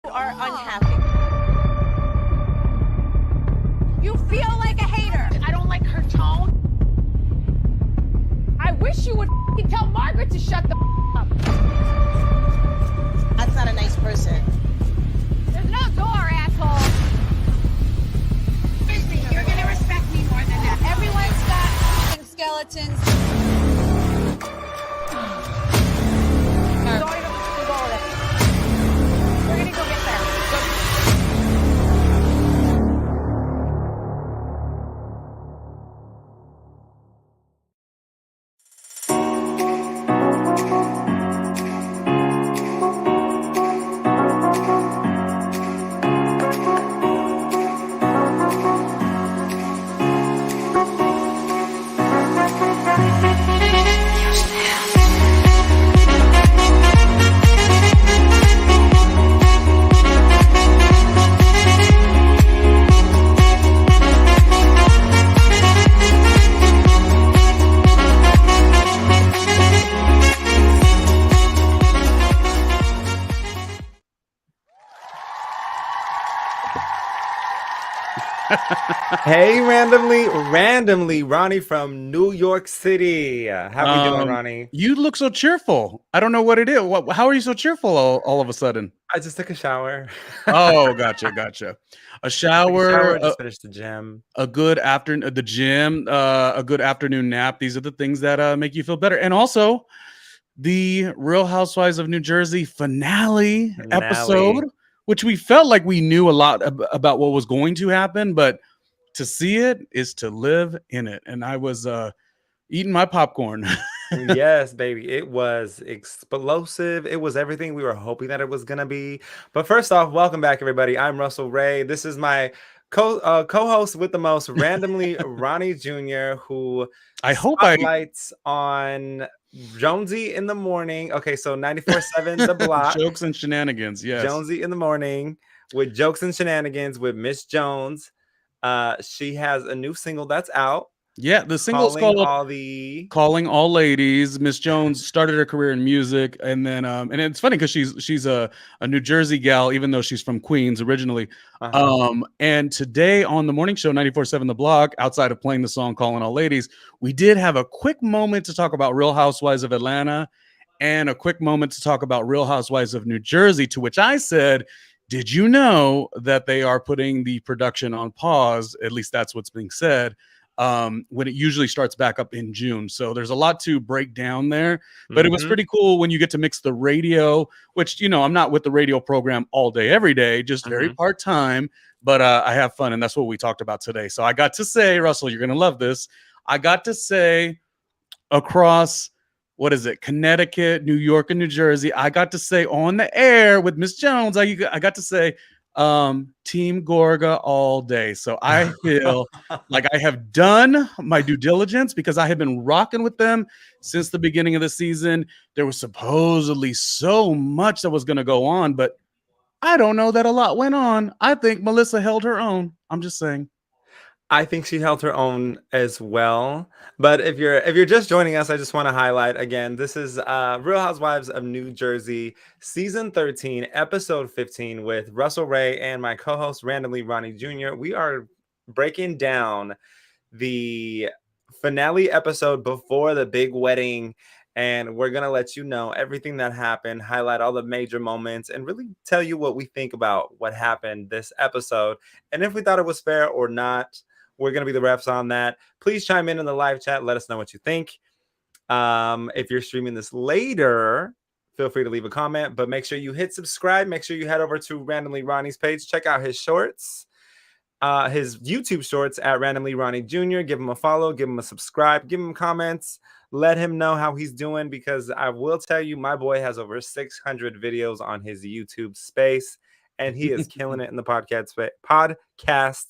are unhappy. You feel like a hater. I don't like her tone. I wish you would tell Margaret to shut the up. That's not a nice person. There's no door, asshole. You're gonna respect me more than that. Everyone's got skeletons. Don't even go with it. We're gonna go get there. Hey, randomly, Ronnie from New York City. How we doing, Ronnie? You look so cheerful. I don't know what it is. How are you so cheerful all of a sudden? I just took a shower. Oh, gotcha. A shower, just finished the gym. a good afternoon, the gym, a good afternoon nap. These are the things that make you feel better. And also, the Real Housewives of New Jersey finale episode, which we felt like we knew a lot about what was going to happen, but to see it is to live in it. And I was eating my popcorn. Yes, baby. It was explosive. It was everything we were hoping that it was going to be. But first off, welcome back, everybody. I'm Russell Ray. This is my co-host with the most, randomly Ronnie Jr., who I hope spotlights on Jonesy in the morning. Okay, so 94.7 The Block. Jokes and shenanigans, yes. Jonesy in the morning with Jokes and Shenanigans with Miss Jones. She has a new single that's out. Yeah, the single's called Calling All Ladies. Miss Jones started her career in music, and then and it's funny because she's a New Jersey gal, even though she's from Queens originally. And today on the morning show 94.7 The Block, outside of playing the song Calling All Ladies, we did have a quick moment to talk about Real Housewives of Atlanta and a quick moment to talk about Real Housewives of New Jersey, to which I said, did you know that they are putting the production on pause? At least that's what's being said. When it usually starts back up in June. So there's a lot to break down there, but it was pretty cool when you get to mix the radio, which, you know, I'm not with the radio program all day, every day, just very part-time, but I have fun. And that's what we talked about today. So I got to say, Russell, you're going to love this. I got to say across, what is it? Connecticut, New York, and New Jersey. I got to say on the air with Miss Jones, I got to say, Team Gorga all day. So I feel like I have done my due diligence because I have been rocking with them since the beginning of the season. There was supposedly so much that was going to go on, but I don't know that a lot went on. I think Melissa held her own. I'm just saying. I think she held her own as well. But if you're just joining us, I just want to highlight again, this is Real Housewives of New Jersey, season 13, episode 15 with Russell Ray and my co-host, randomly Ronnie Jr. We are breaking down the finale episode before the big wedding, and we're going to let you know everything that happened, highlight all the major moments, and really tell you what we think about what happened this episode, and if we thought it was fair or not. We're going to be the refs on that. Please chime in the live chat. Let us know what you think. If you're streaming this later, feel free to leave a comment, but make sure you hit subscribe. Make sure you head over to Randomly Ronnie's page. Check out his shorts, his YouTube shorts at Randomly Ronnie Jr. Give him a follow, give him a subscribe, give him comments. Let him know how he's doing, because I will tell you, my boy has over 600 videos on his YouTube space, and he is killing it in the podcast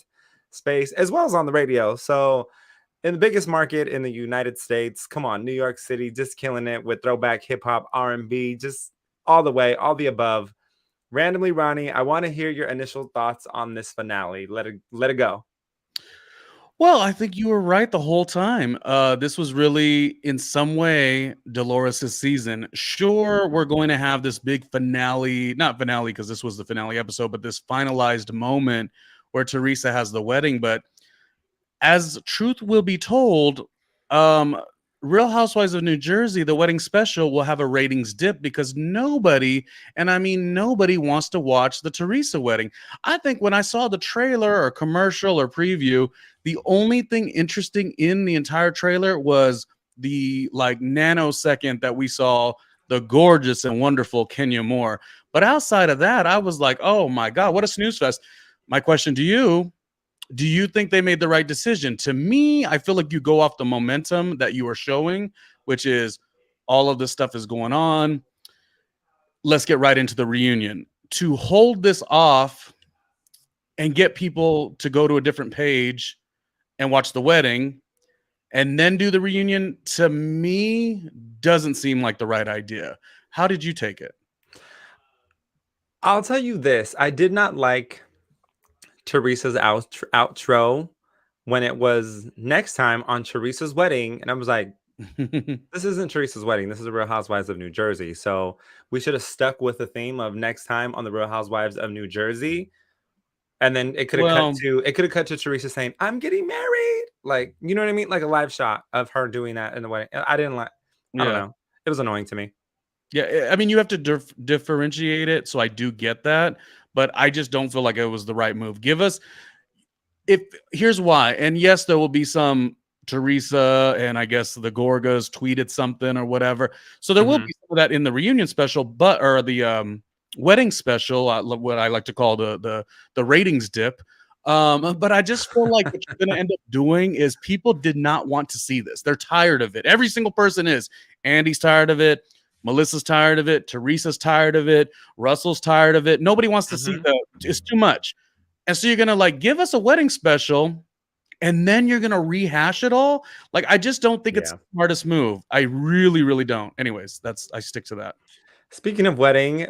space as well as on the radio. So in the biggest market in the United States, come on, New York City, just killing it with throwback hip-hop, R&B, just all the way, all the above. Randomly Ronnie, I want to hear your initial thoughts on this finale. Let it go. Well, I think you were right the whole time. This was really, in some way, Dolores' season. Sure, we're going to have this big finale, not finale because this was the finale episode, but this finalized moment where Teresa has the wedding. But as truth will be told, um, Real Housewives of New Jersey, the wedding special, will have a ratings dip because nobody, and I mean nobody, wants to watch the Teresa wedding. I think when I saw the trailer or commercial or preview, the only thing interesting in the entire trailer was the like nanosecond that we saw the gorgeous and wonderful Kenya Moore. But outside of that, I was like, oh my God, what a snooze fest. My question to you, do you think they made the right decision? To me, I feel like you go off the momentum that you are showing, which is all of this stuff is going on. Let's get right into the reunion. To hold this off and get people to go to a different page and watch the wedding and then do the reunion, to me, doesn't seem like the right idea. How did you take it? I'll tell you this. I did not like Teresa's outro when it was next time on Teresa's wedding. And I was like, this isn't Teresa's wedding. This is the Real Housewives of New Jersey. So we should have stuck with the theme of next time on the Real Housewives of New Jersey. And then it could have cut to Teresa saying, I'm getting married. Like, you know what I mean? Like a live shot of her doing that in the wedding. I didn't like, I don't know. It was annoying to me. Yeah, I mean, you have to differentiate it, so I do get that, but I just don't feel like it was the right move. Here's why, and yes, there will be some Teresa and I guess the Gorgas tweeted something or whatever, so there will be some of that in the reunion special, or the wedding special, what I like to call the ratings dip. But I just feel like what you're going to end up doing is people did not want to see this. They're tired of it. Every single person is. Andy's tired of it. Melissa's tired of it. Teresa's tired of it. Russell's tired of it. Nobody wants to see it's too much. And so you're going to like give us a wedding special and then you're going to rehash it all. Like, I just don't think it's the smartest move. I really, really don't. Anyways, I stick to that. Speaking of wedding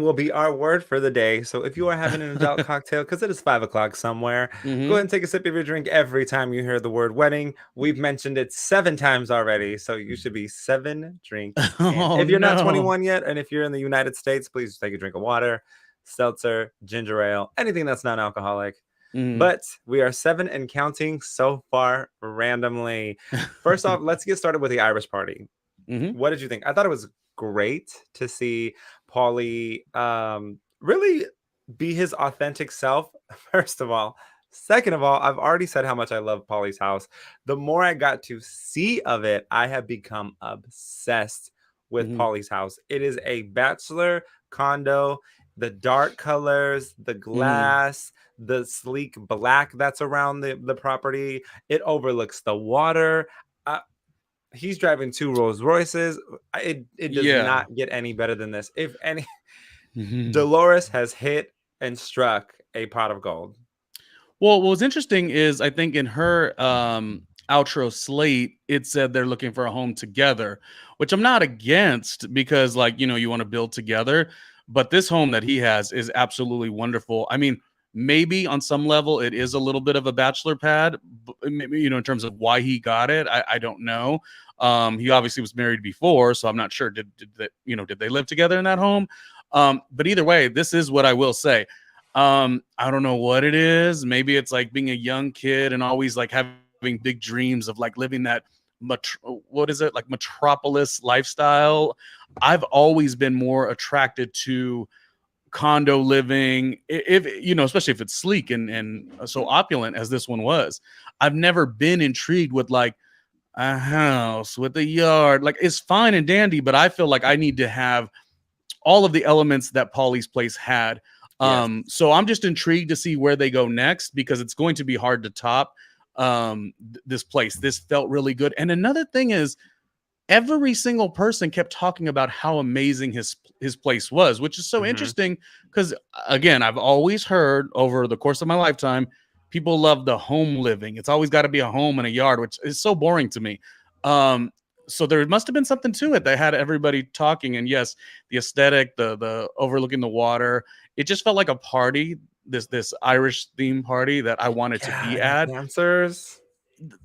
will be our word for the day. So if you are having an adult cocktail, because it is 5 o'clock somewhere, go ahead and take a sip of your drink every time you hear the word wedding. We've mentioned it 7 times already, so you should be 7 drinks. If you're not 21 yet, and if you're in the United States, please take a drink of water, seltzer, ginger ale, anything that's non-alcoholic. But we are 7 and counting so far randomly. First off, let's get started with the Irish party. What did you think? I thought it was great to see Paulie really be his authentic self, first of all. Second of all, I've already said how much I love Paulie's house. The more I got to see of it, I have become obsessed with Paulie's house. It is a bachelor condo. The dark colors, the glass, the sleek black that's around the property. It overlooks the water. He's driving 2 Rolls Royces. It does not get any better than this. If any, Dolores has hit and struck a pot of gold. Well, what was interesting is I think in her outro slate, it said they're looking for a home together, which I'm not against because, like, you know, you want to build together. But this home that he has is absolutely wonderful. I mean, maybe on some level it is a little bit of a bachelor pad, you know, in terms of why he got it. I don't know. He obviously was married before, so I'm not sure. Did they live together in that home? But either way, this is what I will say. I don't know what it is. Maybe it's like being a young kid and always like having big dreams of like living that metropolis lifestyle. I've always been more attracted to condo living, if you know, especially if it's sleek and so opulent as this one was. I've never been intrigued with like a house with a yard. Like, it's fine and dandy, but I feel like I need to have all of the elements that Paulie's place had. So I'm just intrigued to see where they go next because it's going to be hard to top this place. This felt really good. And another thing is, every single person kept talking about how amazing his place was, which is so interesting because, again, I've always heard over the course of my lifetime, people love the home living. It's always got to be a home and a yard, which is so boring to me. So there must have been something to it that had everybody talking. And yes, the aesthetic, the overlooking the water, it just felt like a party, this Irish theme party that I wanted to be at. Dancers.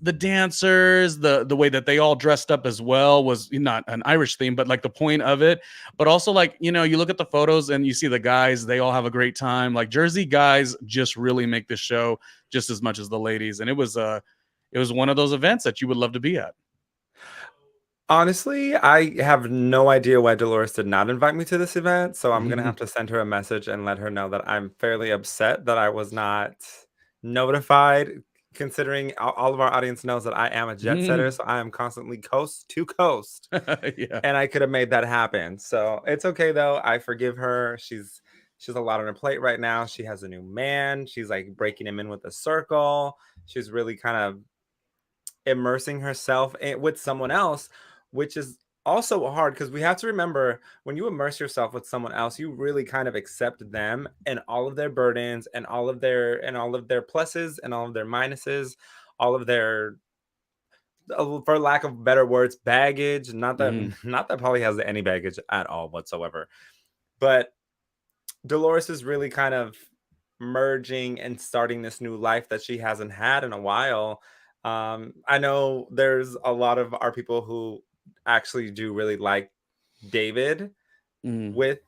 the dancers, the way that they all dressed up as well was not an Irish theme, but like the point of it. But also, like, you know, you look at the photos and you see the guys, they all have a great time. Like Jersey guys just really make this show just as much as the ladies. And it was one of those events that you would love to be at. Honestly, I have no idea why Dolores did not invite me to this event, so I'm gonna have to send her a message and let her know that I'm fairly upset that I was not notified, considering all of our audience knows that I am a jet setter, so I am constantly coast to coast, Yeah. and I could have made that happen. So it's okay though. I forgive her. She's a lot on her plate right now. She has a new man. She's like breaking him in with a circle. She's really kind of immersing herself with someone else, which is also hard because we have to remember when you immerse yourself with someone else, you really kind of accept them and all of their burdens and all of their pluses and all of their minuses, all of their, for lack of better words, baggage. Not that not that Polly has any baggage at all whatsoever, but Dolores is really kind of merging and starting this new life that she hasn't had in a while. I know there's a lot of our people who actually do really like David with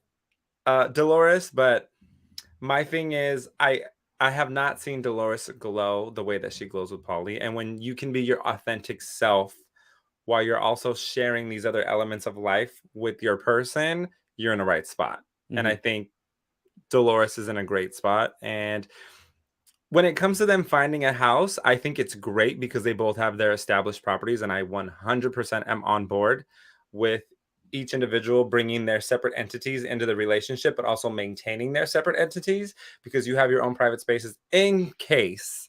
Dolores, but my thing is I have not seen Dolores glow the way that she glows with Polly. And when you can be your authentic self while you're also sharing these other elements of life with your person, you're in the right spot. And I think Dolores is in a great spot. And when it comes to them finding a house, I think it's great because they both have their established properties, and I 100% am on board with each individual bringing their separate entities into the relationship, but also maintaining their separate entities because you have your own private spaces in case,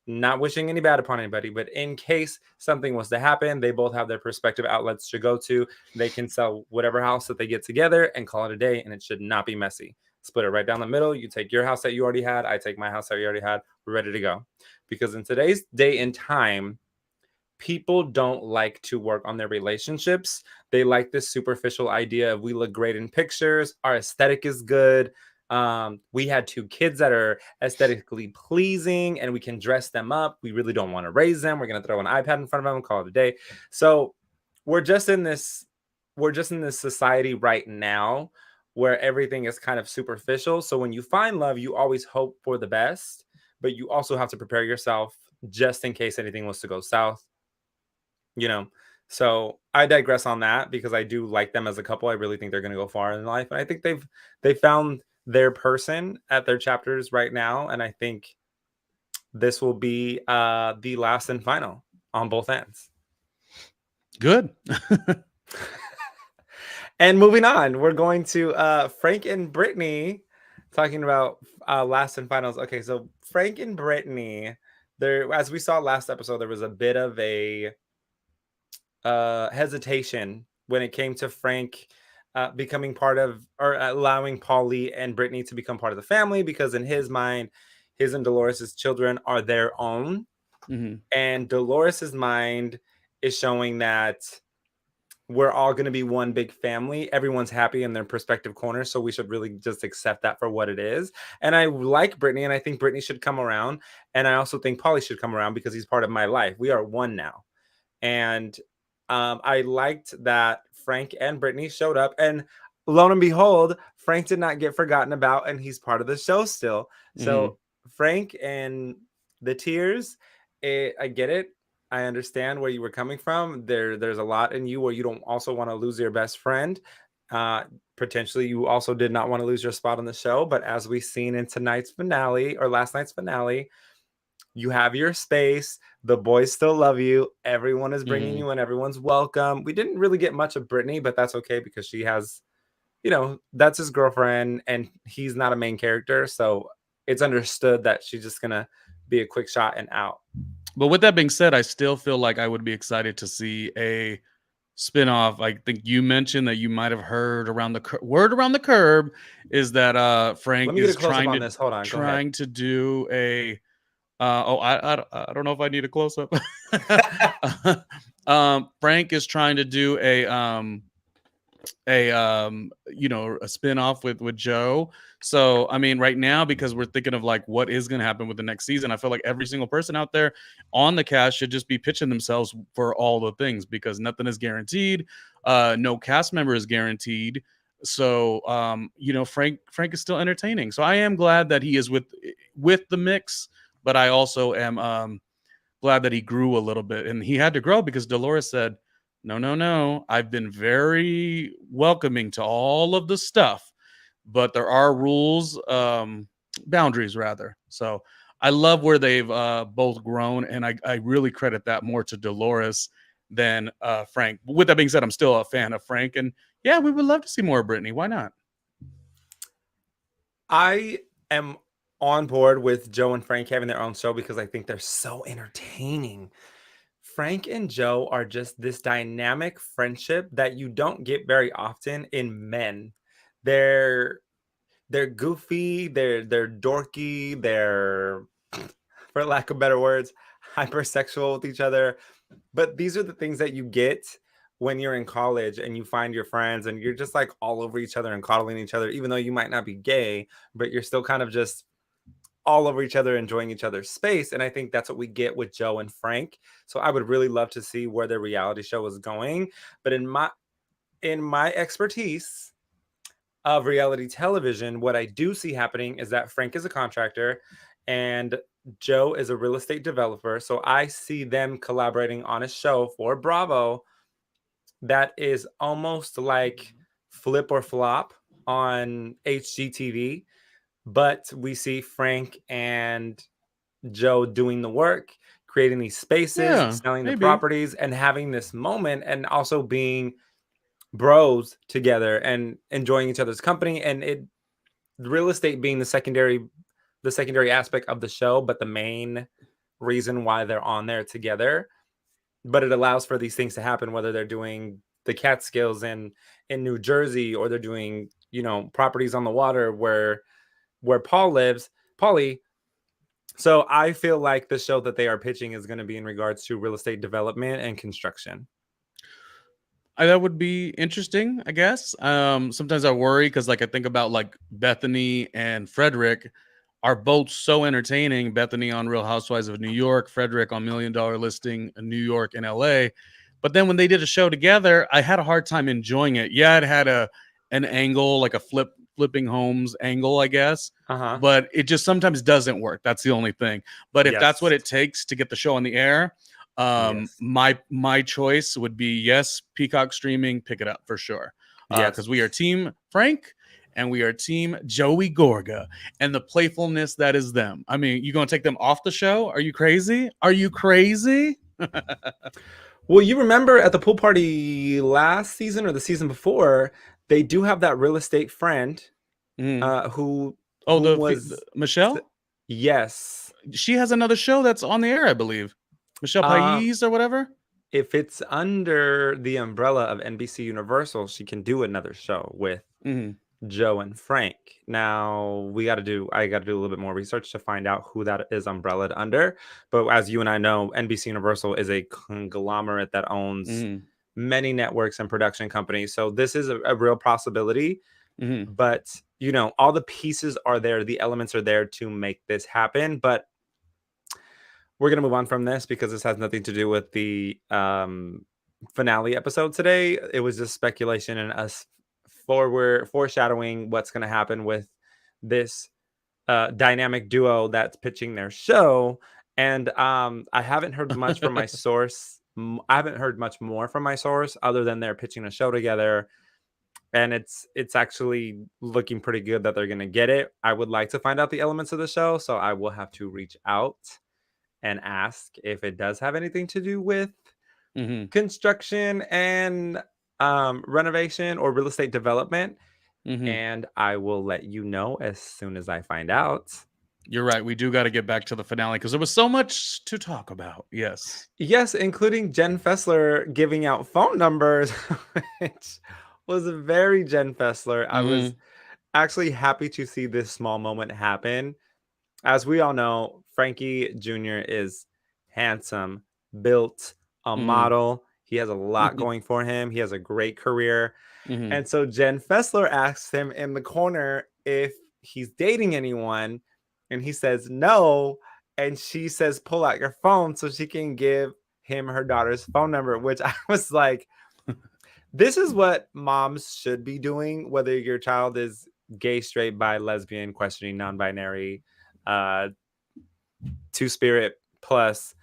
not wishing any bad upon anybody, but in case something was to happen, they both have their perspective outlets to go to. They can sell whatever house that they get together and call it a day, and it should not be messy. Split it right down the middle. You take your house that you already had. I take my house that you already had. We're ready to go. Because in today's day and time, people don't like to work on their relationships. They like this superficial idea of we look great in pictures. Our aesthetic is good. We had 2 kids that are aesthetically pleasing and we can dress them up. We really don't want to raise them. We're going to throw an iPad in front of them and call it a day. So we're just in this society right now where everything is kind of superficial. So when you find love, you always hope for the best, but you also have to prepare yourself just in case anything was to go south, you know? So I digress on that because I do like them as a couple. I really think they're going to go far in life. And I think they found their person at their chapters right now. And I think this will be the last and final on both ends. Good. And moving on, we're going to Frank and Brittany talking about last and finals. Okay, so Frank and Brittany, there, as we saw last episode, there was a bit of a hesitation when it came to Frank becoming part of, or allowing Paulie and Brittany to become part of the family, because in his mind, his and Dolores's children are their own. And Dolores's mind is showing that we're all going to be one big family. Everyone's happy in their perspective corner. So we should really just accept that for what it is. And I like Brittany, and I think Brittany should come around. And I also think Paulie should come around because he's part of my life. We are one now. And I liked that Frank and Brittany showed up. And lo and behold, Frank did not get forgotten about, and he's part of the show still. So Frank and the tears, I get it. I understand where you were coming from. There's a lot in you where you don't also want to lose your best friend. Potentially, you also did not want to lose your spot on the show. But as we've seen in tonight's finale or last night's finale, you have your space. The boys still love you. Everyone is bringing you in. Everyone's welcome. We didn't really get much of Brittany, but that's okay because she has, that's his girlfriend and he's not a main character. So it's understood that she's just going to be a quick shot and out. But with that being said, I still feel like I would be excited to see a spinoff. I think you mentioned that you might have heard around the word around the curb is that Frank is trying to do a. I don't know if I need a close up. Frank is trying to do a a spin-off with Joe. So I mean, right now, because we're thinking of like what is going to happen with the next season, I feel like every single person out there on the cast should just be pitching themselves for all the things, because nothing is guaranteed. No cast member is guaranteed. So Frank is still entertaining. So I am glad that he is with the mix, but I also am glad that he grew a little bit, and he had to grow because Dolores said, no, no, no, I've been very welcoming to all of the stuff, but there are rules, boundaries rather. So I love where they've both grown, and I really credit that more to Dolores than Frank. With that being said, I'm still a fan of Frank, and yeah, we would love to see more of Brittany. Why not? I am on board with Joe and Frank having their own show because I think they're so entertaining. Frank and Joe are just this dynamic friendship that you don't get very often in men. They're goofy, they're dorky, they're, for lack of better words, hypersexual with each other. But these are the things that you get when you're in college and you find your friends and you're just like all over each other and coddling each other, even though you might not be gay, but you're still kind of just all over each other, enjoying each other's space. And I think that's what we get with Joe and Frank. So I would really love to see where their reality show is going. But in my expertise of reality television, what I do see happening is that Frank is a contractor and Joe is a real estate developer. So I see them collaborating on a show for Bravo that is almost like Flip or Flop on HGTV, but we see Frank and Joe doing the work, creating these spaces, Yeah, selling the maybe. properties, and having this moment, and also being bros together and enjoying each other's company. And real estate being the secondary aspect of the show, but the main reason why they're on there together. But it allows for these things to happen, whether they're doing the Catskills in New Jersey, or they're doing, properties on the water where Paulie. So I feel like the show that they are pitching is going to be in regards to real estate development and construction. That would be interesting, I guess. Sometimes I worry because, like, I think about like Bethany and Frederick are both so entertaining. Bethany on Real Housewives of New York, Frederick on $1 Million Listing in New York and LA. But then when they did a show together, I had a hard time enjoying it. Yeah, it had an angle, like a flipping homes angle, I guess. But it just sometimes doesn't work. That's the only thing. But if that's what it takes to get the show on the air, my choice would be yes, Peacock streaming, pick it up for sure. Because we are team Frank and we are team Joey Gorga and the playfulness that is them. I mean, you gonna take them off the show? Are you crazy? Are you crazy? Well, you remember at the pool party last season or the season before, they do have that real estate friend who was Michelle? Yes. She has another show that's on the air, I believe. Michelle Pais or whatever. If it's under the umbrella of NBC Universal, she can do another show with Joe and Frank. Now I got to do a little bit more research to find out who that is umbrellaed under. But as you and I know, NBC Universal is a conglomerate that owns many networks and production companies. So this is a real possibility. But all the pieces are there, the elements are there to make this happen. But we're going to move on from this because this has nothing to do with the finale episode today. It was just speculation and us foreshadowing what's going to happen with this dynamic duo that's pitching their show. And I haven't heard much from my source. I haven't heard much more from my source other than they're pitching a show together. And it's actually looking pretty good that they're going to get it. I would like to find out the elements of the show, so I will have to reach out and ask if it does have anything to do with construction and renovation or real estate development. And I will let you know as soon as I find out. You're right. We do got to get back to the finale because there was so much to talk about. Yes, including Jen Fessler giving out phone numbers, which was very Jen Fessler. I was actually happy to see this small moment happen. As we all know, Frankie Jr. is handsome, built, a model. He has a lot going for him. He has a great career. Mm-hmm. And so Jen Fessler asks him in the corner if he's dating anyone, and he says no. And she says, pull out your phone so she can give him her daughter's phone number, which I was like, this is what moms should be doing, whether your child is gay, straight, bi, lesbian, questioning, non-binary, two-spirit plus.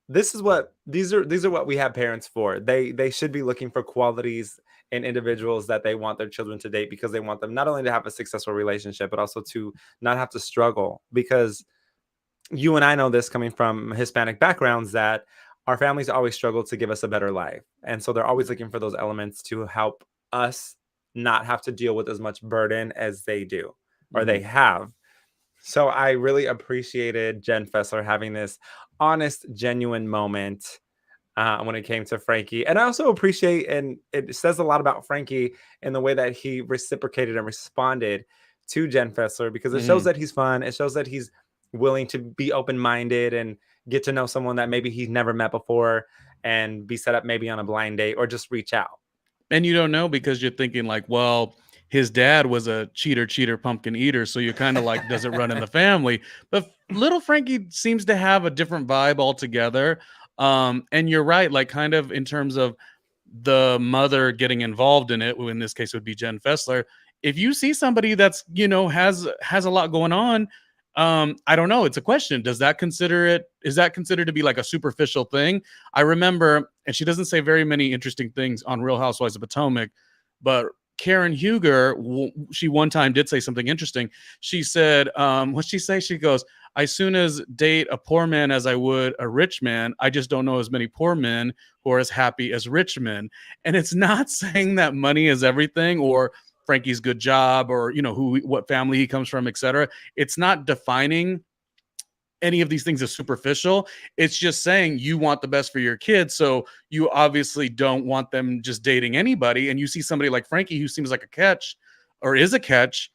This is what these are what we have parents for. They should be looking for qualities in individuals that they want their children to date, because they want them not only to have a successful relationship, but also to not have to struggle. Because you and I know this, coming from Hispanic backgrounds, that our families always struggle to give us a better life. And so they're always looking for those elements to help us not have to deal with as much burden as they do, or they have. So I really appreciated Jen Fessler having this honest, genuine moment when it came to Frankie. And I also appreciate, and it says a lot about Frankie in the way that he reciprocated and responded to Jen Fessler, because it shows that he's fun. It shows that he's willing to be open-minded and get to know someone that maybe he's never met before, and be set up maybe on a blind date, or just reach out. And you don't know, because you're thinking like, well, his dad was a cheater, pumpkin eater. So you're kind of like, does it run in the family? But little Frankie seems to have a different vibe altogether. And you're right, like kind of in terms of the mother getting involved in it, who in this case would be Jen Fessler. If you see somebody that's, has a lot going on, I don't know. It's a question. Is that considered to be like a superficial thing? I remember, and she doesn't say very many interesting things on Real Housewives of Potomac, but Karen Huger, she one time did say something interesting. She said, what'd she say? She goes, I soon as date a poor man as I would a rich man. I just don't know as many poor men who are as happy as rich men. And it's not saying that money is everything, or Frankie's good job, or what family he comes from, etc. It's not defining any of these things as superficial. It's just saying you want the best for your kids, so you obviously don't want them just dating anybody. And you see somebody like Frankie who seems like a catch, or is a catch,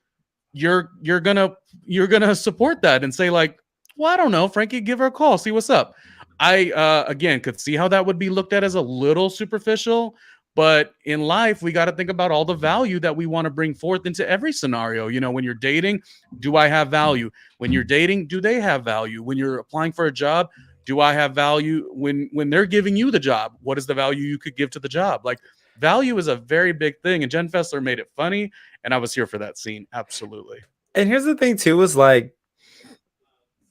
you're gonna support that and say like, well, I don't know, Frankie, give her a call, see what's up. I again could see how that would be looked at as a little superficial. But in life, we got to think about all the value that we want to bring forth into every scenario. When you're dating, do I have value? When you're dating, do they have value? When you're applying for a job, do I have value? When they're giving you the job, what is the value you could give to the job? Like, value is a very big thing. And Jen Fessler made it funny. And I was here for that scene. Absolutely. And here's the thing too, is like,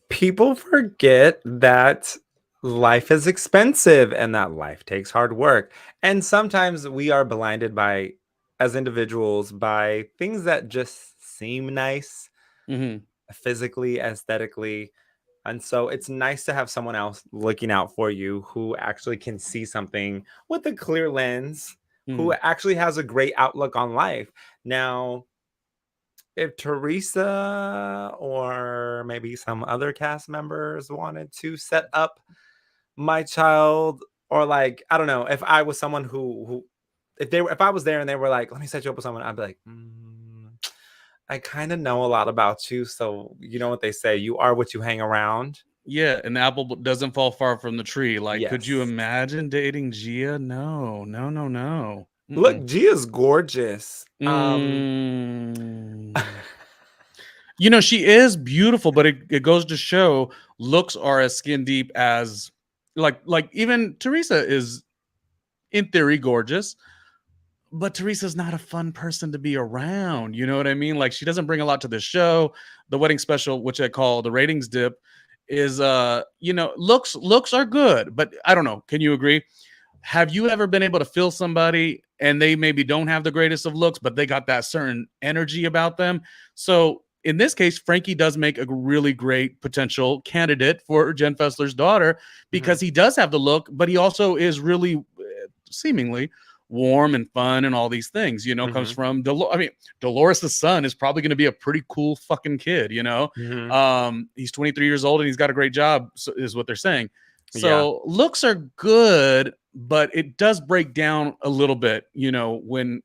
people forget that life is expensive and that life takes hard work. And sometimes we are blinded by, as individuals, by things that just seem nice, physically, aesthetically. And so it's nice to have someone else looking out for you, who actually can see something with a clear lens, who actually has a great outlook on life. Now, if Teresa or maybe some other cast members wanted to set up my child, or like, I don't know, if I was someone who if I was there and they were like, let me set you up with someone, I'd be like, I kind of know a lot about you, so you know what they say, you are what you hang around. Yeah, and the apple doesn't fall far from the tree. Like, Yes. Could you imagine dating Gia? No. Look, Gia's gorgeous. She is beautiful, but it goes to show looks are as skin deep as like even Teresa is in theory gorgeous, but Teresa's not a fun person to be around. You know what I mean? Like, she doesn't bring a lot to the show. The wedding special, which I call the ratings dip, is looks are good, but I don't know. Can you agree? Have you ever been able to feel somebody and they maybe don't have the greatest of looks, but they got that certain energy about them? So in this case, Frankie does make a really great potential candidate for Jen Fessler's daughter, because he does have the look, but he also is really seemingly warm and fun and all these things, comes from Dolores' son is probably going to be a pretty cool fucking kid, he's 23 years old and he's got a great job, is what they're saying. So looks are good, but it does break down a little bit, when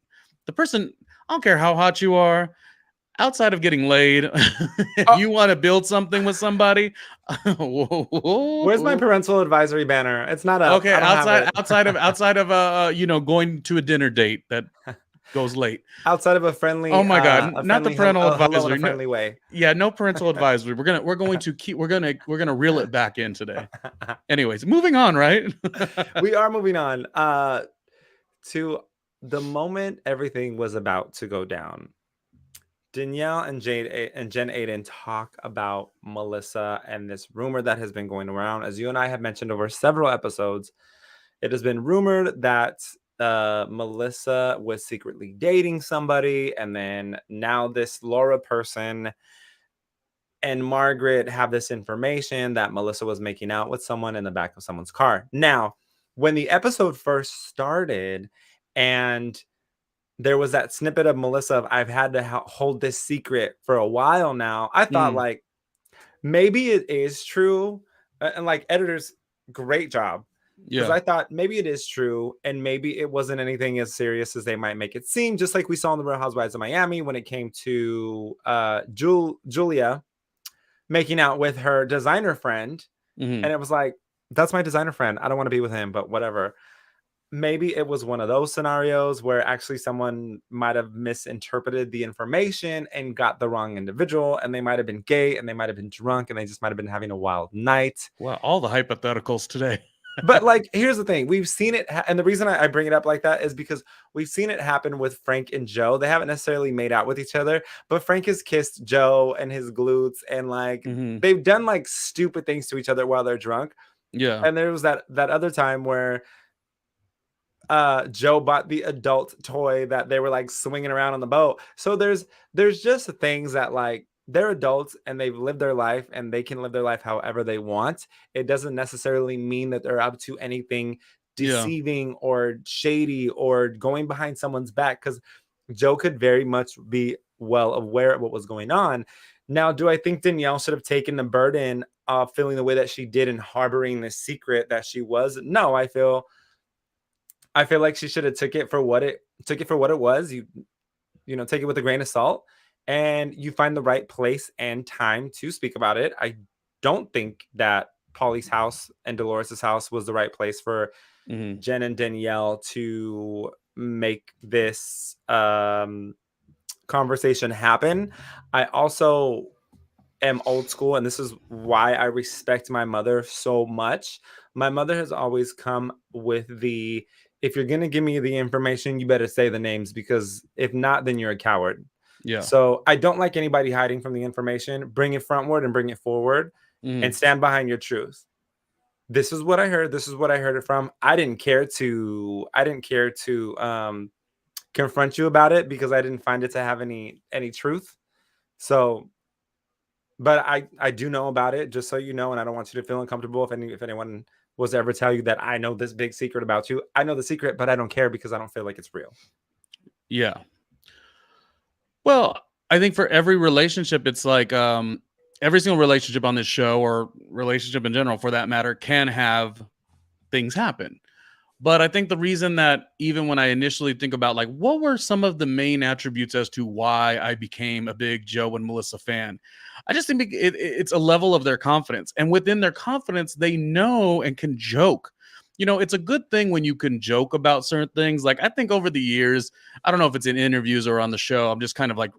the person, I don't care how hot you are, outside of getting laid, if you want to build something with somebody, Where's my parental advisory banner? It's not up. okay, I don't have it. outside of you know, going to a dinner date that goes late. Outside of a friendly, Oh my God, a not the friendly parental hello in a advisory. No, friendly way. yeah, no parental advisory. We're going to reel it back in today. Anyways, moving on, right? We are moving on to the moment everything was about to go down. Danielle and Jen Aiden talk about Melissa and this rumor that has been going around. As you and I have mentioned over several episodes, it has been rumored that Melissa was secretly dating somebody, and then now this Laura person and Margaret have this information that Melissa was making out with someone in the back of someone's car. Now, when the episode first started and there was that snippet of Melissa of I've had to hold this secret for a while now, I thought like maybe it is true. And like editors, great job. Because I thought maybe it is true, and maybe it wasn't anything as serious as they might make it seem. Just like we saw in the Real Housewives of Miami when it came to Julia making out with her designer friend, and it was like, that's my designer friend. I don't want to be with him, but whatever. Maybe it was one of those scenarios where actually someone might have misinterpreted the information and got the wrong individual, and they might have been gay, and they might have been drunk, and they just might have been having a wild night. Wow, all the hypotheticals today. But like, here's the thing. We've seen it. And the reason I bring it up like that is because we've seen it happen with Frank and Joe. They haven't necessarily made out with each other, but Frank has kissed Joe and his glutes, and like they've done like stupid things to each other while they're drunk. Yeah. And there was that other time where Joe bought the adult toy that they were like swinging around on the boat. So there's just things that like they're adults and they've lived their life and they can live their life however they want. It doesn't necessarily mean that they're up to anything deceiving or shady or going behind someone's back, because Joe could very much be well aware of what was going on. Now, do I think Danielle should have taken the burden of feeling the way that she did and harboring this secret that she was? No, I feel like she should have took it for what it was. You know, take it with a grain of salt, and you find the right place and time to speak about it. I don't think that Paulie's house and Dolores' house was the right place for Jen and Danielle to make this conversation happen. I also am old school, and this is why I respect my mother so much. My mother has always come with the, if you're going to give me the information, you better say the names, because if not, then you're a coward. Yeah. So I don't like anybody hiding from the information. Bring it frontward and bring it forward and stand behind your truth. This is what I heard. This is what I heard it from. I didn't care to confront you about it because I didn't find it to have any truth. So, but I do know about it, just so you know, and I don't want you to feel uncomfortable if anyone was to ever tell you that I know this big secret about you. I know the secret, but I don't care because I don't feel like it's real. Yeah. Well, I think for every relationship, it's like every single relationship on this show, or relationship in general for that matter, can have things happen. But I think the reason that even when I initially think about like what were some of the main attributes as to why I became a big Joe and Melissa fan, I just think it's a level of their confidence. And within their confidence, they know and can joke. You know, it's a good thing when you can joke about certain things. Like I think over the years, I don't know if it's in interviews or on the show, I'm just kind of like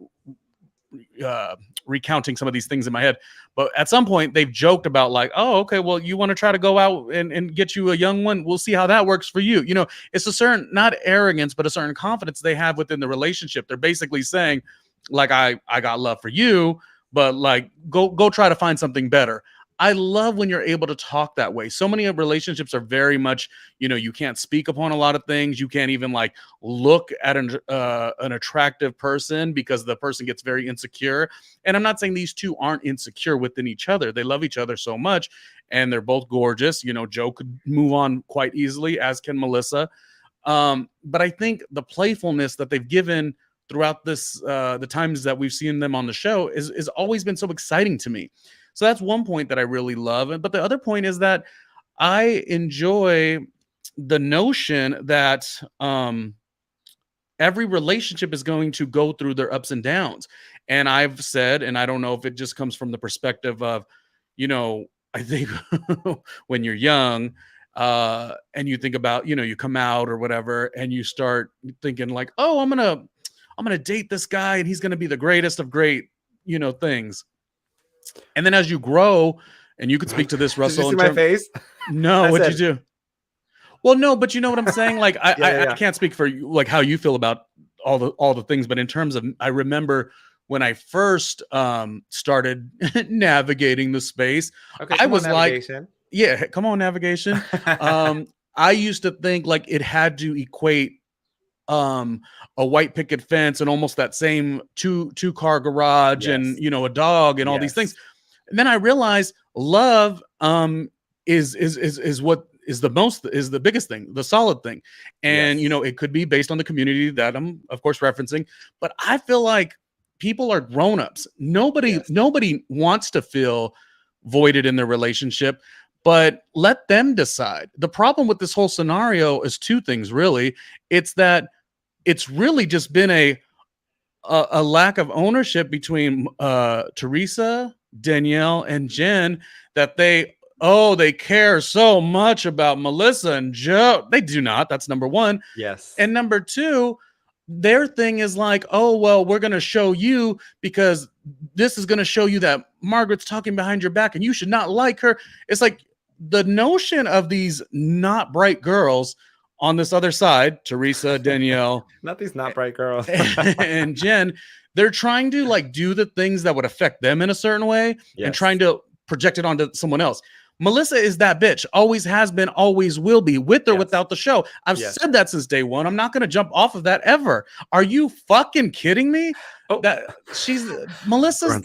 recounting some of these things in my head, but at some point they've joked about like, oh, okay, well, you want to try to go out and get you a young one, we'll see how that works for you. You know, it's a certain, not arrogance, but a certain confidence they have within the relationship. They're basically saying like, I got love for you, but like go try to find something better. I love when you're able to talk that way. So many of relationships are very much, you know, you can't speak upon a lot of things. You can't even like look at an attractive person because the person gets very insecure. And I'm not saying these two aren't insecure within each other. They love each other so much and they're both gorgeous. You know, Joe could move on quite easily, as can Melissa. But I think the playfulness that they've given throughout this, the times that we've seen them on the show is always been so exciting to me. So that's one point that I really love. But the other point is that I enjoy the notion that every relationship is going to go through their ups and downs. And I've said, and I don't know if it just comes from the perspective of, I think when you're young, and you think about, you come out or whatever, and you start thinking like, oh, I'm gonna date this guy, and he's gonna be the greatest of great, things. And then as you grow, and you could speak to this, Did you Russell, see my face? No, I what'd you said, do? Well, no, but you know what I'm saying? Like, I yeah. can't speak for you, like how you feel about all the things, but in terms of, I remember when I first started navigating the space, Okay, I come on, was like, navigation. yeah, come on, navigation. I used to think like it had to equate a white picket fence and almost that same two-car garage and Yes. a dog and all these things. Yes. And then I realized love is what is the biggest thing, the solid thing. And Yes. it could be based on the community that I'm of course referencing, but I feel like people are grown-ups. Nobody Yes. nobody wants to feel voided in their relationship, but let them decide. The problem with this whole scenario is two things really. It's that it's really just been a lack of ownership between Teresa, Danielle, and Jen, that they care so much about Melissa and Joe. They do not. That's number one. Yes. And number two, their thing is like, oh, well, we're going to show you because this is going to show you that Margaret's talking behind your back and you should not like her. It's like the notion of these not bright girls on this other side, Teresa, Danielle, Not these not bright girls. and Jen, they're trying to like do the things that would affect them in a certain way and trying to project it onto someone else. Melissa is that bitch, always has been, always will be, with or without the show. I've said that since day one. I'm not going to jump off of that ever. Are you fucking kidding me? Oh. That she's Melissa.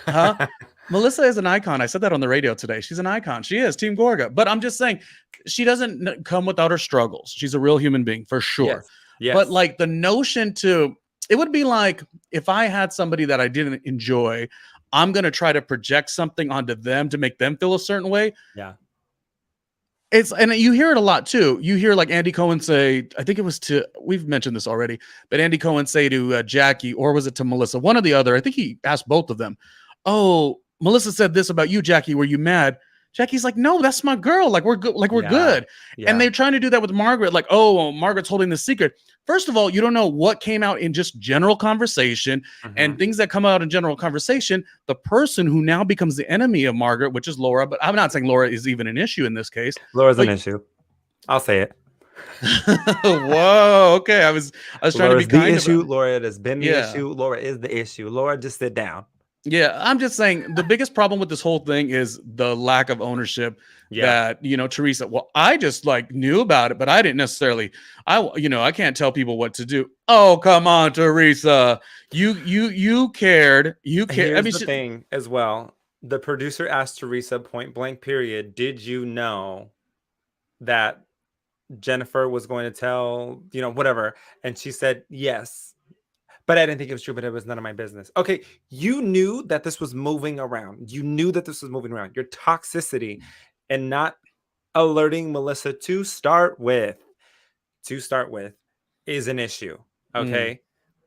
Huh? Melissa is an icon. I said that on the radio today. She's an icon. She is Team Gorga. But I'm just saying, she doesn't come without her struggles. She's a real human being for sure. Yes. But like the notion it would be like if I had somebody that I didn't enjoy, I'm going to try to project something onto them to make them feel a certain way. Yeah. And you hear it a lot too. You hear like Andy Cohen say, I think it was we've mentioned this already, but Andy Cohen say to Jackie, or was it to Melissa? One or the other. I think he asked both of them. Oh, Melissa said this about you, Jackie. Were you mad? Jackie's like, no, that's my girl. Like we're good. Like we're good. Yeah. And they're trying to do that with Margaret. Like, oh, Margaret's holding the secret. First of all, you don't know what came out in just general conversation and things that come out in general conversation. The person who now becomes the enemy of Margaret, which is Laura, but I'm not saying Laura is even an issue in this case. Laura's an issue. I'll say it. Whoa. Okay. I was trying Laura's to be kind the issue. about it. Laura has been the issue. Laura is the issue. Laura, just sit down. Yeah, I'm just saying the biggest problem with this whole thing is the lack of ownership that, Teresa, well, I just like knew about it, but I didn't necessarily, I can't tell people what to do. Oh, come on, Teresa. You cared. You cared. Here's the thing as well. The producer asked Teresa point blank period, did you know that Jennifer was going to tell, whatever? And she said, yes. But I didn't think it was true, but it was none of my business. Okay, you knew that this was moving around. You knew that this was moving around. Your toxicity and not alerting Melissa to start with is an issue. Okay.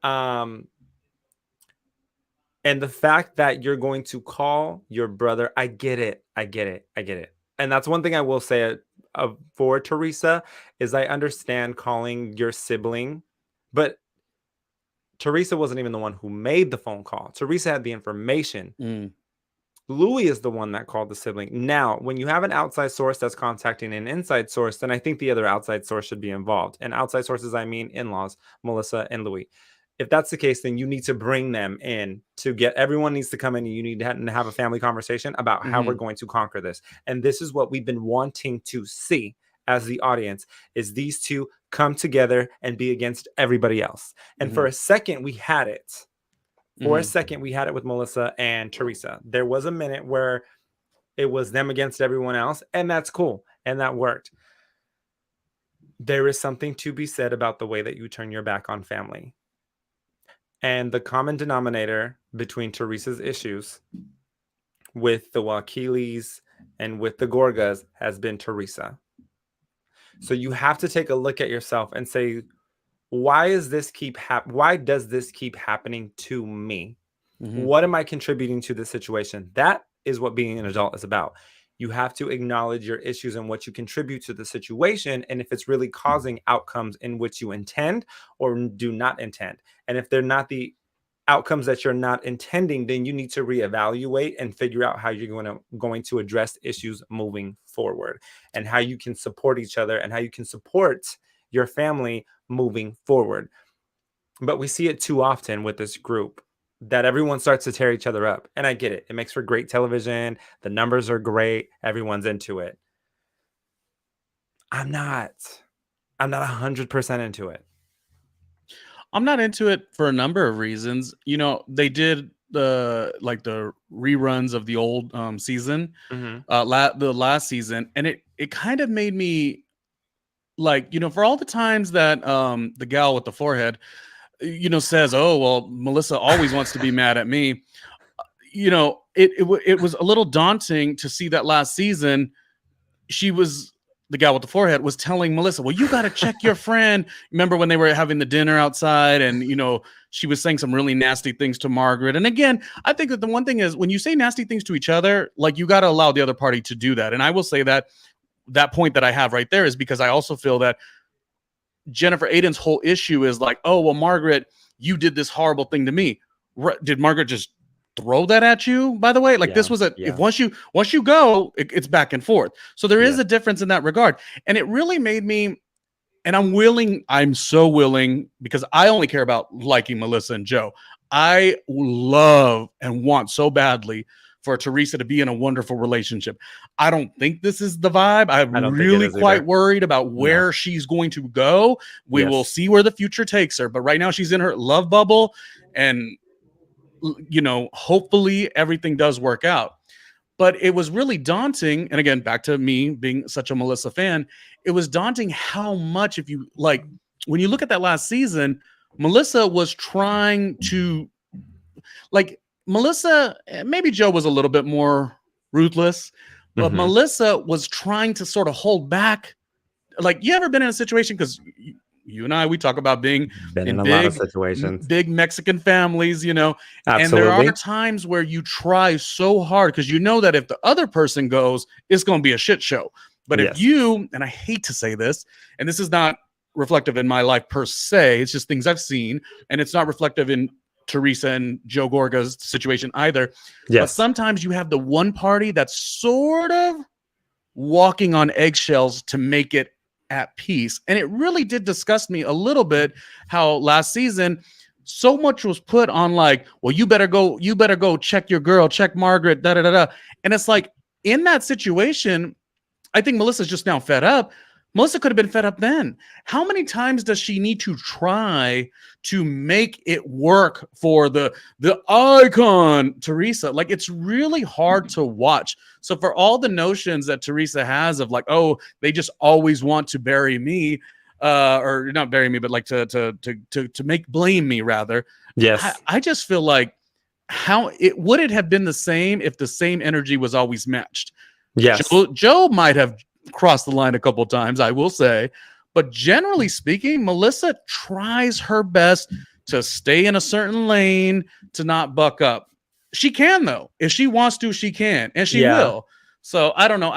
And the fact that you're going to call your brother, I get it. And that's one thing I will say for Teresa is I understand calling your sibling, but Teresa wasn't even the one who made the phone call. Teresa had the information. Louis is the one that called the sibling. Now, when you have an outside source that's contacting an inside source, then I think the other outside source should be involved. And outside sources, I mean in-laws, Melissa and Louis. If that's the case, then you need to bring them in everyone needs to come in and you need to have a family conversation about how we're going to conquer this. And this is what we've been wanting to see as the audience, is these two come together and be against everybody else. And for a second, we had it. For a second, we had it with Melissa and Teresa. There was a minute where it was them against everyone else, and that's cool. And that worked. There is something to be said about the way that you turn your back on family. And the common denominator between Teresa's issues with the Wakilis and with the Gorgas has been Teresa. So you have to take a look at yourself and say, why does this keep happening to me? Mhm. What am I contributing to this situation? That is what being an adult is about. You have to acknowledge your issues and what you contribute to the situation, and if it's really causing outcomes in which you intend or do not intend. And if they're not the outcomes that you're not intending, then you need to reevaluate and figure out how you're going to address issues moving forward, and how you can support each other and how you can support your family moving forward. But we see it too often with this group that everyone starts to tear each other up. And I get it. It makes for great television. The numbers are great. Everyone's into it. I'm not. I'm not 100% into it. I'm not into it for a number of reasons. You know, they did the reruns of the old season, Mhm. the last season, and it kind of made me like, you know, for all the times that the gal with the forehead, you know, says, "Oh, well, Melissa always wants to be mad at me." You know, it was a little daunting to see that last season. She was The gal with the forehead was telling Melissa, "Well, you got to check your friend." Remember when they were having the dinner outside, and you know, she was saying some really nasty things to Margaret. And again, I think that the one thing is when you say nasty things to each other, like you got to allow the other party to do that. And I will say that that point that I have right there is because I also feel that Jennifer Aydin's whole issue is like, "Oh, well, Margaret, you did this horrible thing to me." Did Margaret just throw that at you, by the way? Like, this Yeah. was if Yeah. once you go, it's back and forth. So there is Yeah. a difference in that regard. And it really made me, and I'm so willing, because I only care about liking Melissa and Joe. I love and want so badly for Teresa to be in a wonderful relationship. I don't think this is the vibe. I'm I don't think it really is quite either. worried about No. where she's going to go. We will Yes. see where the future takes her. But right now she's in her love bubble, and you know, hopefully everything does work out. But it was really daunting. And again, back to me being such a Melissa fan, it was daunting how much, if you like, when you look at that last season, Melissa was trying to, like, Melissa, maybe Joe was a little bit more ruthless, but Mhm. Melissa was trying to sort of hold back. Like, you ever been in a situation, because you and I, we talk about being Been in in a lot of situations. big Mexican families, you know, and there are Absolutely. times where you try so hard because you know that if the other person goes, it's going to be a shit show. But if Yes. you, and I hate to say this, and this is not reflective in my life per se, it's just things I've seen, and it's not reflective in Teresa and Joe Gorga's situation either. But Yes. sometimes you have the one party that's sort of walking on eggshells to make it at peace. And it really did disgust me a little bit how last season so much was put on, like, well, you better go check your girl, check Margaret, da da da da. And it's like, in that situation, I think Melissa's just now fed up. Melissa could have been fed up then. How many times does she need to try to make it work for the icon Teresa? Like, it's really hard to watch. So for all the notions that Teresa has of like, oh, they just always want to bury me, or not bury me, but like to make blame me rather. Yes. I just feel like, how it would it have been the same if the same energy was always matched? Yes. Joe might have crossed the line a couple times, I will say, but generally speaking, Melissa tries her best to stay in a certain lane, to not buck up. She can, though. If she wants to, she can, and she Yeah. will. So I don't know.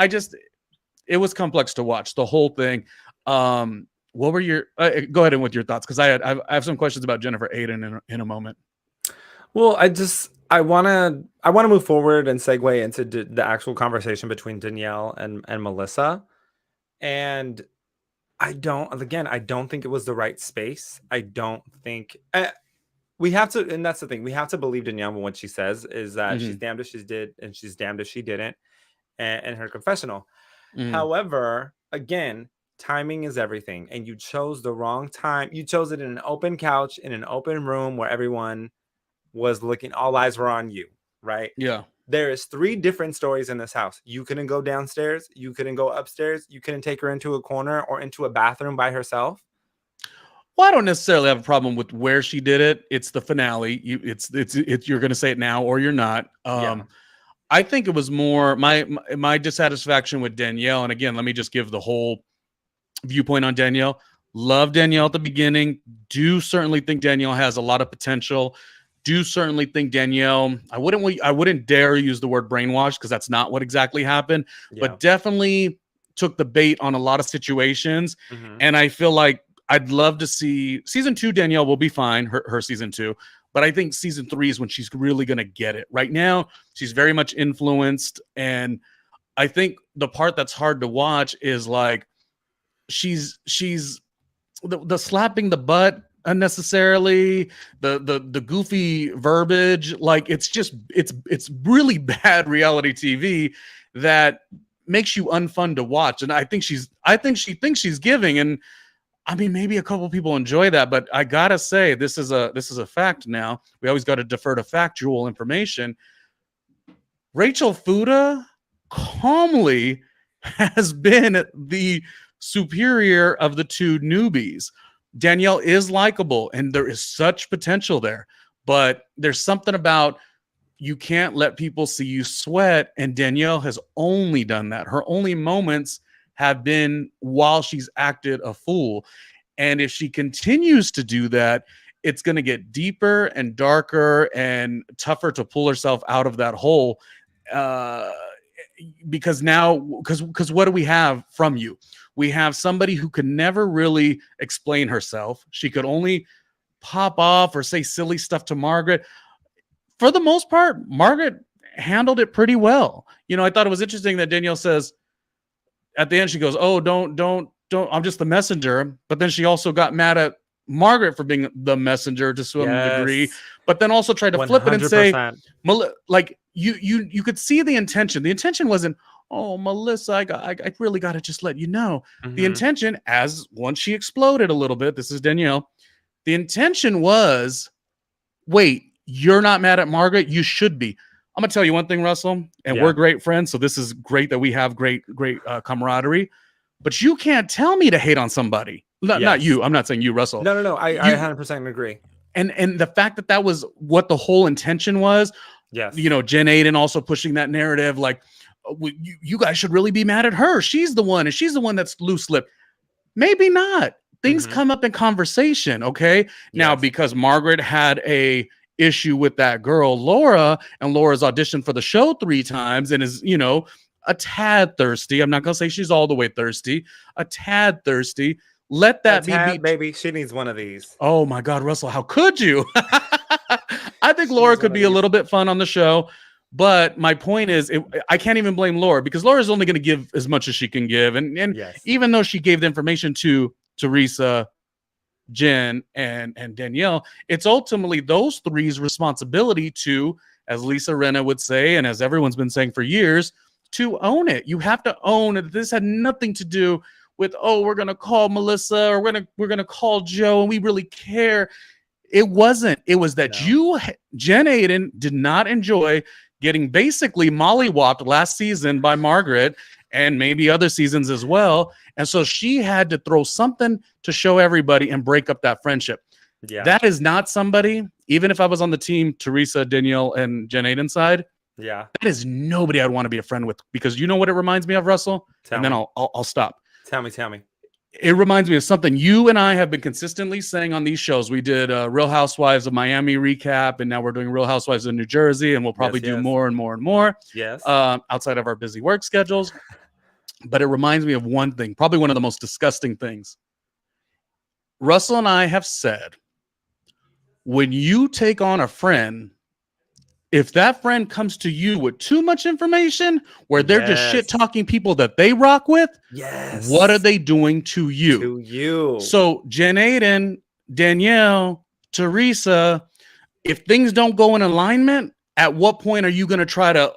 It was complex to watch the whole thing. What were your go ahead and with your thoughts, because I have some questions about Jennifer Aydin in a moment. Well, I want to move forward and segue into the actual conversation between Danielle and Melissa. And I don't think it was the right space. I don't think we have to, and that's the thing. We have to believe Danielle when what she says is that she's Mhm. damned if she did and she's damned if she didn't, and her confessional. Mhm. However, again, timing is everything, and you chose the wrong time. You chose it in an open couch in an open room where everyone was looking, all eyes were on you, right? Yeah. There is 3 different stories in this house. You couldn't go downstairs, you couldn't go upstairs, you couldn't take her into a corner or into a bathroom by herself. Well, I don't necessarily have a problem with where she did it. It's the finale. It's you're going to say it now or you're not. Yeah. I think it was more my dissatisfaction with Danielle. And again, let me just give the whole viewpoint on Danielle. Love Danielle at the beginning. Do certainly think Danielle has a lot of potential. Do certainly think Danielle, I wouldn't dare use the word brainwash because that's not what exactly happened, but definitely took the bait on a lot of situations. And I feel like I'd love to see season 2. Danielle will be fine, her season 2, but I think season 3 is when she's really going to get it. Right now, she's very much influenced. And I think the part that's hard to watch is like, she's the slapping the butt unnecessarily, the goofy verbiage, like it's really bad reality TV that makes you unfun to watch. And I think she thinks she's giving, and I mean maybe a couple people enjoy that, but I gotta say this is a fact now. We always got to defer to factual information. Rachel Fuda calmly has been the superior of the two newbies. Danielle is likable and there is such potential there, but there's something about you can't let people see you sweat, and Danielle has only done that. Her only moments have been while she's acted a fool, and if she continues to do that, it's going to get deeper and darker and tougher to pull herself out of that hole, because what do we have from you? We have somebody who could never really explain herself. She could only pop off or say silly stuff to Margaret. For the most part, Margaret handled it pretty well. You know, I thought it was interesting that Danielle says at the end, she goes, "Oh, don't, I'm just the messenger." But then she also got mad at Margaret for being the messenger to some degree, but then also tried to flip it and say, like, you could see the intention. The intention wasn't, "Oh, Melissa, I really got to just let you know." The intention, as once she exploded a little bit, this is Danielle, the intention was, wait, you're not mad at Margaret? You should be. I'm going to tell you one thing, Russell, and we're great friends, so this is great that we have great camaraderie, but you can't tell me to hate on somebody. Not you. I'm not saying you, Russell. No. I 100% agree. And the fact that that was what the whole intention was, you know, Jen Aiden also pushing that narrative, like, you guys should really be mad at her. She's the one, and she's the one that's loose-lipped. Maybe not. Things come up in conversation, okay? Now, because Margaret had a issue with that girl, Laura, and Laura's auditioned for the show 3 times and is, you know, a tad thirsty. I'm not going to say she's all the way thirsty. A tad thirsty. Let that be, baby. She needs one of these. Oh my God, Russell, how could you? I think Laura could be a little bit fun on the show, but my point is, I can't even blame Laura because Laura's only going to give as much as she can give, and even though she gave the information to Teresa, Jen, and Danielle, it's ultimately those three's responsibility to, as Lisa Rinna would say, and as everyone's been saying for years, to own it. You have to own it. This had nothing to do with, oh, we're gonna call Melissa or we're gonna call Joe and we really care. It wasn't. It was that Jen Aiden did not enjoy getting basically mollywopped last season by Margaret and maybe other seasons as well. And so she had to throw something to show everybody and break up that friendship. Yeah. That is not somebody, even if I was on the team, Teresa, Danielle, and Jen Aiden side, that is nobody I'd want to be a friend with, because you know what it reminds me of, Russell? Then I'll stop. Tell me. It reminds me of something you and I have been consistently saying on these shows. We did Real Housewives of Miami recap, and now we're doing Real Housewives of New Jersey, and we'll probably do more and more and more outside of our busy work schedules. But it reminds me of one thing, probably one of the most disgusting things. Russell and I have said, when you take on a friend, if that friend comes to you with too much information where they're just shit talking people that they rock with, what are they doing to you? So Jen Aiden, Danielle, Teresa, if things don't go in alignment, at what point are you going to try to,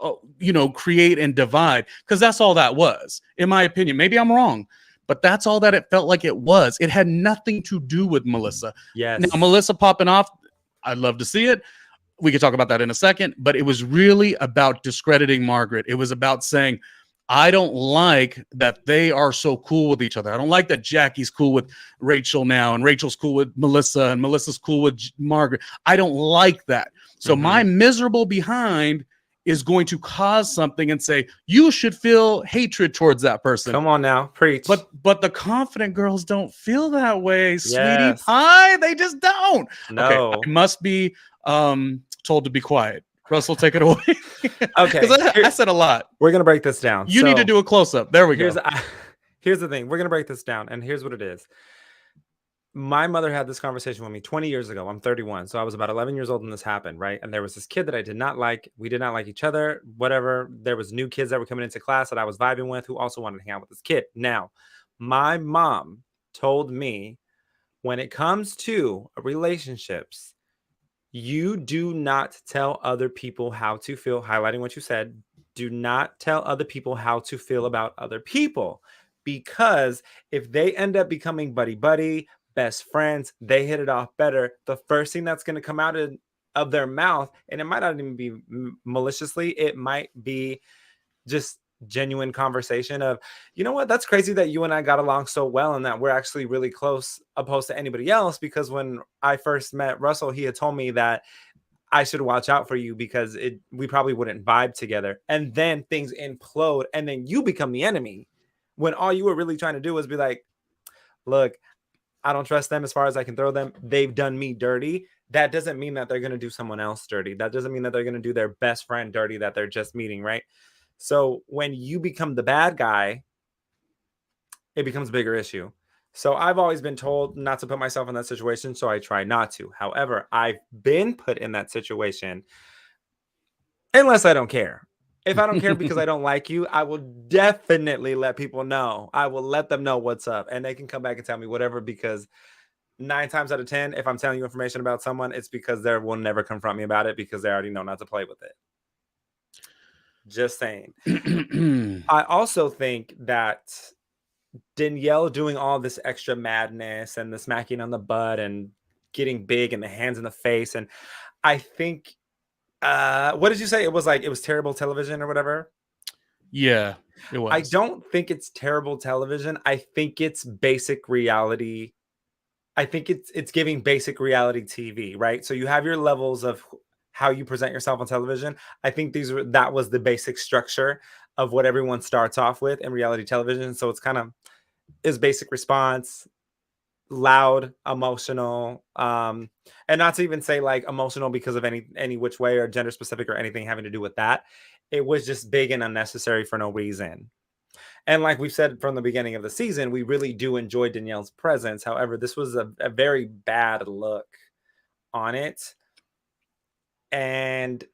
create and divide? Because that's all that was, in my opinion. Maybe I'm wrong, but that's all that it felt like it was. It had nothing to do with Melissa. Now, Melissa popping off, I'd love to see it. We could talk about that in a second, but it was really about discrediting Margaret. It was about saying, I don't like that they are so cool with each other. I don't like that Jackie's cool with Rachel now, and Rachel's cool with Melissa, and Melissa's cool with Margaret. I don't like that. So my miserable behind is going to cause something and say you should feel hatred towards that person. Come on now, preach. But the confident girls don't feel that way, sweetie Yes. pie. They just don't. No. Okay, I must be told to be quiet. Russell, take it away. Okay, because I said a lot. We're gonna break this down. You need to do a close up. There we go. Here's the thing. We're gonna break this down, and here's what it is. My mother had this conversation with me 20 years ago. I'm 31. So I was about 11 years old when this happened, right? And there was this kid that I did not like. We did not like each other, whatever. There was new kids that were coming into class that I was vibing with who also wanted to hang out with this kid. Now, my mom told me when it comes to relationships, you do not tell other people how to feel, highlighting what you said. Do not tell other people how to feel about other people, because if they end up becoming buddy-buddy, best friends, they hit it off better. The first thing that's going to come out of their mouth, and it might not even be maliciously, it might be just genuine conversation of, you know what, that's crazy that you and I got along so well and that we're actually really close opposed to anybody else, because when I first met Russell, he had told me that I should watch out for you because we probably wouldn't vibe together. And then things implode and then you become the enemy when all you were really trying to do was be like, look, I don't trust them as far as I can throw them. They've done me dirty. That doesn't mean that they're going to do someone else dirty. That doesn't mean that they're going to do their best friend dirty that they're just meeting, right? So when you become the bad guy, it becomes a bigger issue. So I've always been told not to put myself in that situation, so I try not to. However, I've been put in that situation unless I don't care. If I don't care because I don't like you, I will definitely let people know. I will let them know what's up, and they can come back and tell me whatever, because 9 times out of 10, if I'm telling you information about someone, it's because they will never confront me about it because they already know not to play with it. Just saying. I also think that Danielle doing all this extra madness and the smacking on the butt and getting big and the hands in the face, and I think what did you say? It was terrible television or whatever. Yeah, it was. I don't think it's terrible television. I think it's basic reality. I think it's giving basic reality TV, right? So you have your levels of how you present yourself on television. I think that was the basic structure of what everyone starts off with in reality television. So it's kind of is basic response, loud, emotional, and not to even say like emotional because of any which way or gender specific or anything having to do with that. It was just big and unnecessary for no reason. And like we've said from the beginning of the season, we really do enjoy Danielle's presence. However, this was a very bad look on it. And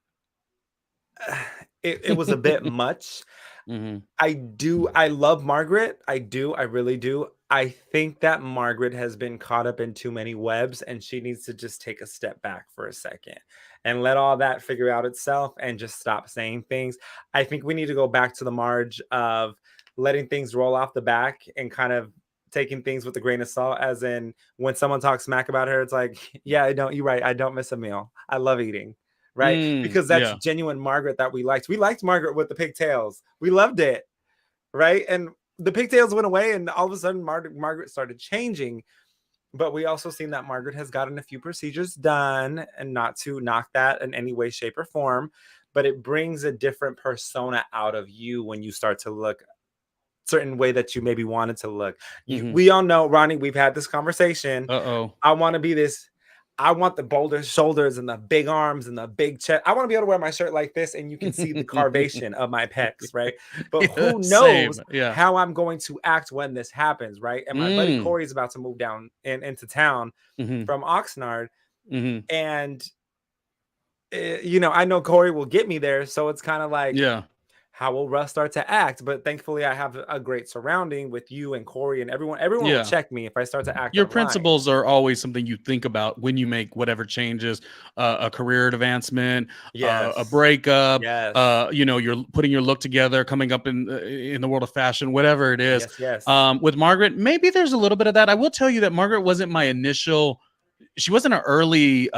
it was a bit much. Mm-hmm. I love Margaret. I really do. I think that Margaret has been caught up in too many webs and she needs to just take a step back for a second and let all that figure out itself and just stop saying things. I think we need to go back to the Marge of letting things roll off the back and kind of taking things with a grain of salt, as in when someone talks smack about her, it's like, yeah, you're right. I don't miss a meal. I love eating. Right? Because that's genuine Margaret that we liked. We liked Margaret with the pigtails. We loved it. Right? And the pigtails went away and all of a sudden Margaret started changing. But we also seen that Margaret has gotten a few procedures done, and not to knock that in any way, shape, or form, but it brings a different persona out of you when you start to look certain way that you maybe wanted to look. We all know, Ronnie, we've had this conversation. I want to be this. I want the boulder shoulders and the big arms and the big chest. I want to be able to wear my shirt like this and you can see the carvation of my pecs, right? But who knows how I'm going to act when this happens, right? And my buddy Corey's about to move down into town from Oxnard. And, I know Corey will get me there. So it's kind of like, how will Russ start to act? But thankfully, I have a great surrounding with you and Corey and everyone. Everyone will check me if I start to act. Your principles are always something you think about when you make whatever changes, a career advancement, a breakup. You're putting your look together, coming up in the world of fashion, whatever it is. With Margaret, maybe there's a little bit of that. I will tell you that Margaret wasn't my initial. She wasn't an early.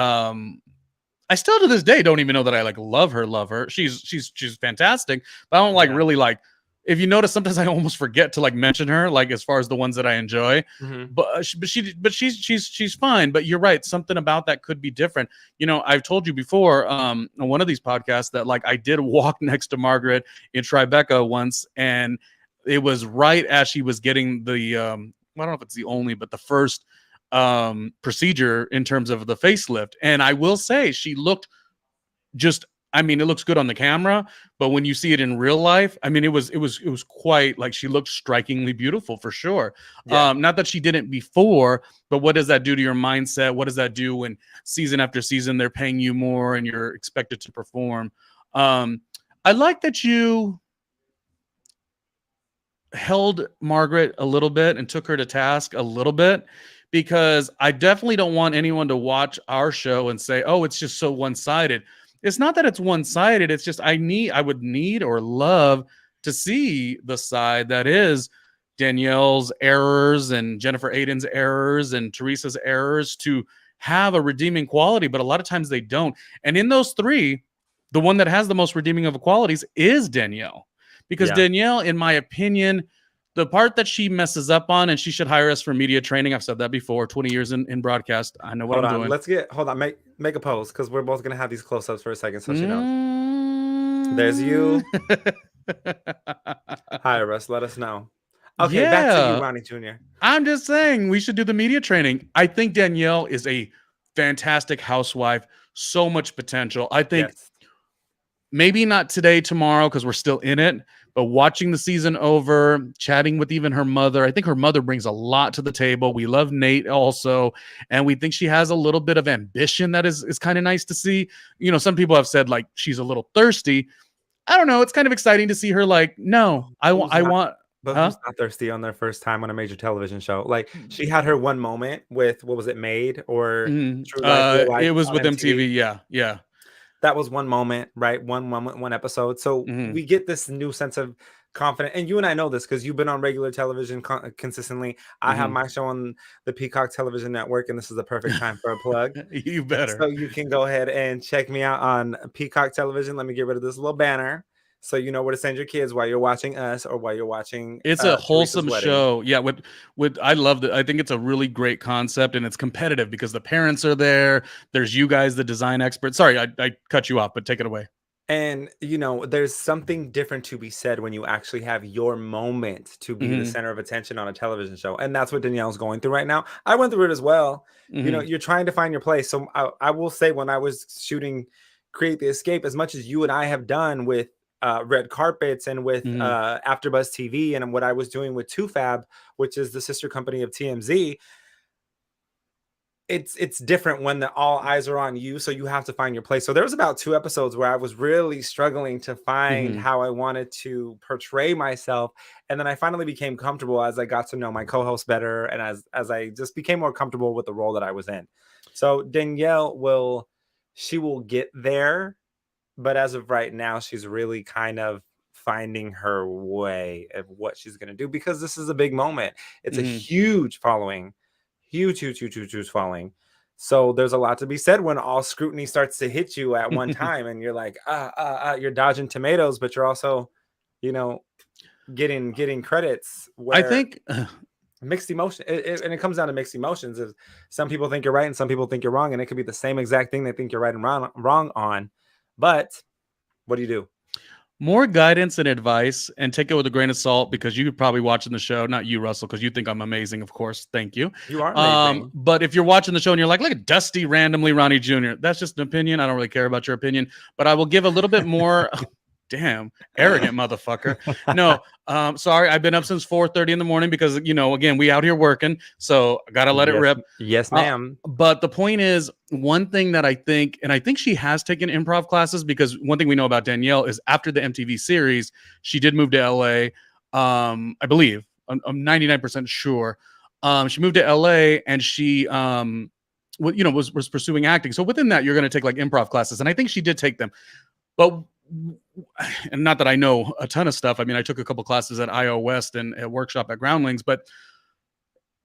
I still to this day don't even know that I love her. She's fantastic, but I don't really if you notice, sometimes I almost forget to like mention her, like as far as the ones that I enjoy. Mhm. But she's fine. But you're right, something about that could be different. You know, I've told you before on one of these podcasts that like I did walk next to Margaret in Tribeca once, and it was right as she was getting the I don't know if it's the only, but the first procedure in terms of the facelift. And I will say she looked just, I mean, it looks good on the camera, but when you see it in real life, I mean, it was quite like, she looked strikingly beautiful for sure. Yeah. Not that she didn't before, but what does that do to your mindset? What does that do when season after season they're paying you more and you're expected to perform? I like that you held Margaret a little bit and took her to task a little bit, because I definitely don't want anyone to watch our show and say, oh, it's just so one-sided. It's not that it's one-sided. It's just I would need or love to see the side that is Danielle's errors and Jennifer Aiden's errors and Teresa's errors to have a redeeming quality, but a lot of times they don't. And in those three, the one that has the most redeeming of qualities is Danielle. Because Danielle, in my opinion, the part that she messes up on, and she should hire us for media training. I've said that before, 20 years in broadcast. I know what I'm doing. Hold on. Make a pose, because we're both going to have these close-ups for a second, so she knows. There's you. Hire us. Let us know. Okay, back to you, Ronnie Jr. I'm just saying we should do the media training. I think Danielle is a fantastic housewife. So much potential. I think maybe not today, tomorrow, because we're still in it, but watching the season over, chatting with even her mother, I think her mother brings a lot to the table. We love Nate also, and we think she has a little bit of ambition that is kind of nice to see. You know, some people have said like she's a little thirsty. I don't know. It's kind of exciting to see her like, no, I want. But who's not thirsty on their first time on a major television show? Like, she had her one moment with, what was it, Made or True Life, Real Life it was on with MTV. Yeah. That was one moment, right? One moment, one episode. So we get this new sense of confidence. And you and I know this because you've been on regular television consistently. I have my show on the Peacock Television Network, and this is the perfect time for a plug. You better. So you can go ahead and check me out on Peacock Television. Let me get rid of this little banner, so you know where to send your kids while you're watching us or while you're watching. It's a wholesome show. Yeah, with I love it. I think it's a really great concept, and it's competitive because the parents are there. There's you guys, the design experts. Sorry, I cut you off, but take it away. And you know, there's something different to be said when you actually have your moment to be the center of attention on a television show, and that's what Danielle's going through right now. I went through it as well. You know, you're trying to find your place. So I will say, when I was shooting Create the Escape, as much as you and I have done with red carpets and with AfterBuzz TV, and what I was doing with 2Fab, which is the sister company of TMZ, it's different when all eyes are on you, so you have to find your place. So there was about 2 episodes where I was really struggling to find how I wanted to portray myself, and then I finally became comfortable as I got to know my co-host better, and as I just became more comfortable with the role that I was in. So Danielle will get there. But as of right now, she's really kind of finding her way of what she's going to do, because this is a big moment. It's a huge following, huge following. So there's a lot to be said when all scrutiny starts to hit you at one time, and you're like, you're dodging tomatoes, but you're also, you know, getting credits. I think mixed emotion, and it comes down to mixed emotions. Is some people think you're right and some people think you're wrong, and it could be the same exact thing they think you're right and wrong on. But what do you do? More guidance and advice, and take it with a grain of salt, because you're probably watching the show, not you, Russell, because you think I'm amazing, of course. Thank you. You are amazing. But if you're watching the show and you're like, look at Dusty randomly Ronnie Jr., that's just an opinion. I don't really care about your opinion, but I will give a little bit more. Damn, arrogant motherfucker. No, sorry, I've been up since 4:30 in the morning because, you know, again, we out here working, so I gotta let it rip. Yes, ma'am. But the point is, one thing that I think she has taken improv classes, because one thing we know about Danielle is after the MTV series, she did move to LA. I believe, I'm 99% sure. She moved to LA, and she was pursuing acting. So within that, you're going to take like improv classes, and I think she did take them. But, and not that I know a ton of stuff. I mean, I took a couple classes at IO West and a workshop at Groundlings, and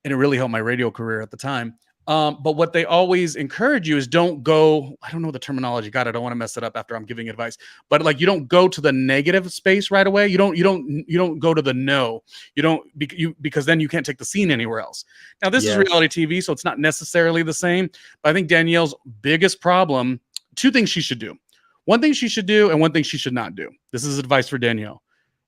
it really helped my radio career at the time. But what they always encourage you is don't go. I don't know the terminology. God, I don't want to mess it up after I'm giving advice. But like, you don't go to the negative space right away. You don't go to the no. You don't because then you can't take the scene anywhere else. Now this is reality TV, so it's not necessarily the same. But I think Danielle's biggest problem. Two things she should do. One thing she should do, and one thing she should not do. This is advice for Danielle.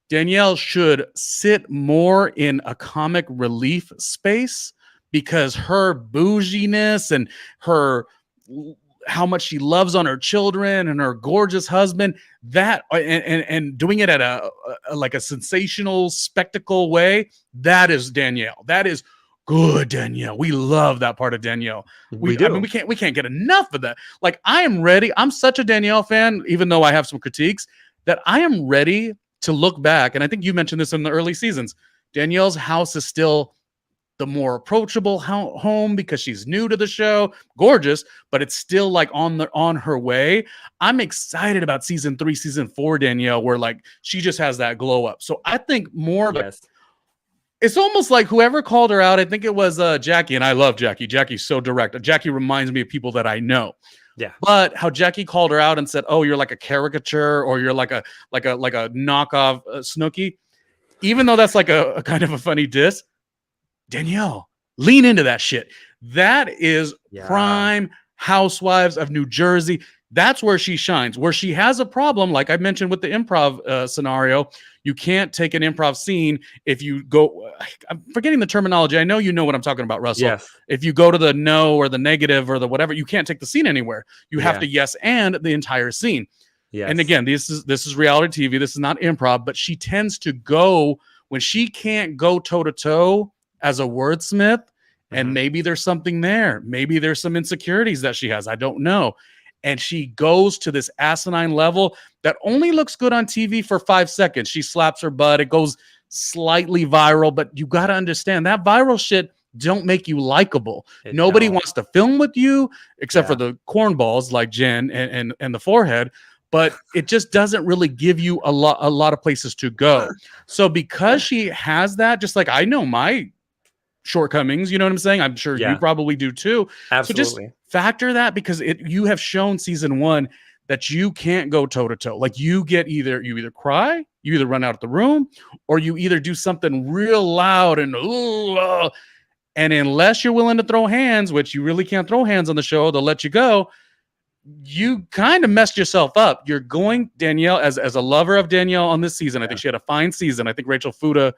Danielle should sit more in a comic relief space. Because her bouginess and her how much she loves on her children and her gorgeous husband, that and doing it at a like a sensational spectacle way, that is Danielle. That is good Danielle. We love that part of Danielle. We do. I mean, we can't get enough of that. Like, I am ready. I'm such a Danielle fan, even though I have some critiques, that I am ready to look back. And I think you mentioned this in the early seasons. Danielle's house is still the more approachable home because she's new to the show, gorgeous, but it's still like on her way. I'm excited about season 3, season 4, Danielle, where like she just has that glow up. So I think more of it's almost like whoever called her out. I think it was Jackie, and I love Jackie. Jackie's so direct. Jackie reminds me of people that I know. Yeah. But how Jackie called her out and said, "Oh, you're like a caricature, or you're like a knockoff Snooki," even though that's like a kind of a funny diss. Danielle, lean into that shit. That is prime Housewives of New Jersey. That's where she shines. Where she has a problem, like I mentioned with the improv scenario, you can't take an improv scene if you go. I'm forgetting the terminology. I know you know what I'm talking about, Russell. Yes. If you go to the no or the negative or the whatever, you can't take the scene anywhere. You have to yes and the entire scene. Yes. And again, this is reality TV. This is not improv, but she tends to go when she can't go toe to toe as a wordsmith, and maybe there's something there. Maybe there's some insecurities that she has. I don't know. And she goes to this asinine level that only looks good on TV for 5 seconds. She slaps her butt. It goes slightly viral, but you got to understand that viral shit don't make you likable. Nobody wants to film with you except for the cornballs like Jen and the forehead. But it just doesn't really give you a lot of places to go. So because she has that, just like I know my shortcomings, you know what I'm saying? I'm sure you probably do too. Absolutely. So just factor that, because you have shown season 1 that you can't go toe to toe. Like, you either cry, you either run out of the room, or you either do something real loud and and unless you're willing to throw hands, which you really can't throw hands on the show, they'll let you go. You kind of messed yourself up. You're going, Danielle, as a lover of Danielle on this season. I think she had a fine season. I think Rachel Fuda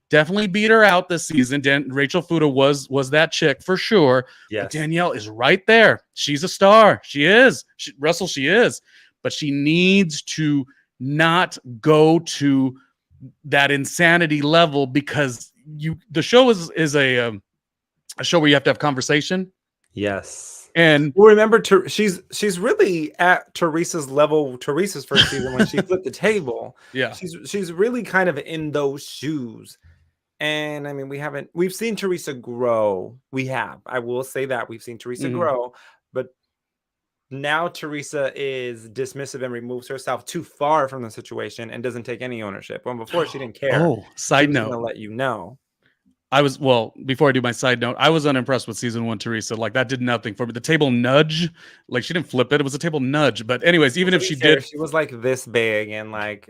definitely beat her out this season. Rachel Fuda was that chick for sure. Yes. But Danielle is right there. She's a star. She is. Russell, she is. But she needs to not go to that insanity level, because the show is a show where you have to have conversation. Yes. And well, remember, she's really at Teresa's level. Teresa's first season when she flipped the table. Yeah, she's really kind of in those shoes. And I mean, we've seen Teresa grow. I will say that we've seen Teresa grow, but now Teresa is dismissive and removes herself too far from the situation and doesn't take any ownership. When before she didn't care. Oh, side note, gonna let you know. Before I do my side note, I was unimpressed with season 1 Teresa. Like, that did nothing for me. The table nudge, like, she didn't flip it. It was a table nudge. But anyways, even if she did, she was like this big, and like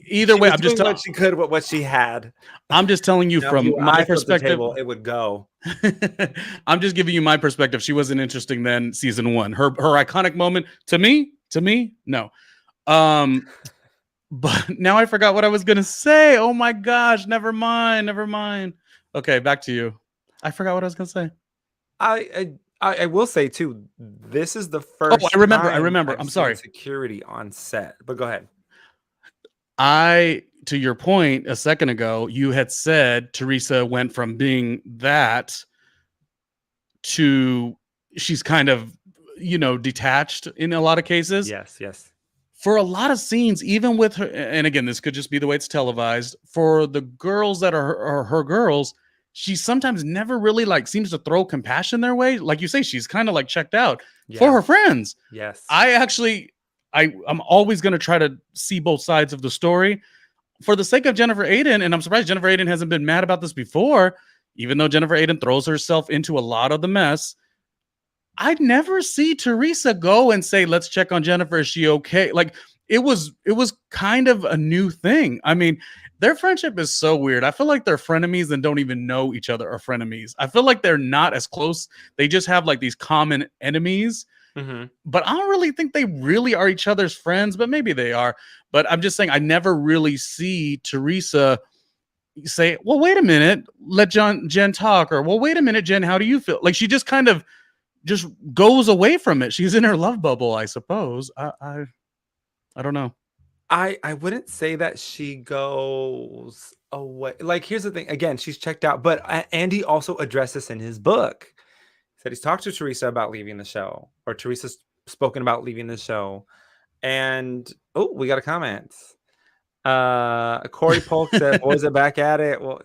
either way, I'm just telling what she could with what she had. I'm just telling you from my perspective, table, it would go. I'm just giving you my perspective. She wasn't interesting then season 1. Her iconic moment to me, no. But now I forgot what I was gonna say. Oh my gosh, never mind. Okay, back to you. I forgot what I was gonna say. I will say too, this is the first. Oh, I remember. I'm sorry. Security on set, but go ahead. To your point a second ago, you had said Teresa went from being that to she's kind of, detached in a lot of cases. Yes. For a lot of scenes, even with her, and again, this could just be the way it's televised, for the girls that are her girls, she sometimes never really seems to throw compassion their way. Like you say, she's kind of checked out for her friends. Yes. I'm always going to try to see both sides of the story for the sake of Jennifer Aiden. And I'm surprised Jennifer Aiden hasn't been mad about this before. even though Jennifer Aiden throws herself into a lot of the mess, I'd never see Teresa go and say, let's check on Jennifer. Is she okay? Like it was kind of a new thing. I mean, their friendship is so weird. I feel like they're frenemies and don't even know each other are frenemies. I feel like they're not as close. They just have like these common enemies. Mm-hmm. But I don't really think they really are each other's friends, but maybe they are. But I'm just saying, I never really see Teresa say, well, wait a minute, let Jen talk. Or, well, wait a minute, Jen, how do you feel? Like she just kind of just goes away from it. She's in her love bubble, I suppose. I don't know. I wouldn't say that she goes away. Like, here's the thing. Again, she's checked out. But Andy also addressed this in his book. He said he's talked to Teresa about leaving the show. Or Teresa's spoken about leaving the show. And, oh, we got a comment. Corey Polk said, boys are back at it. Well,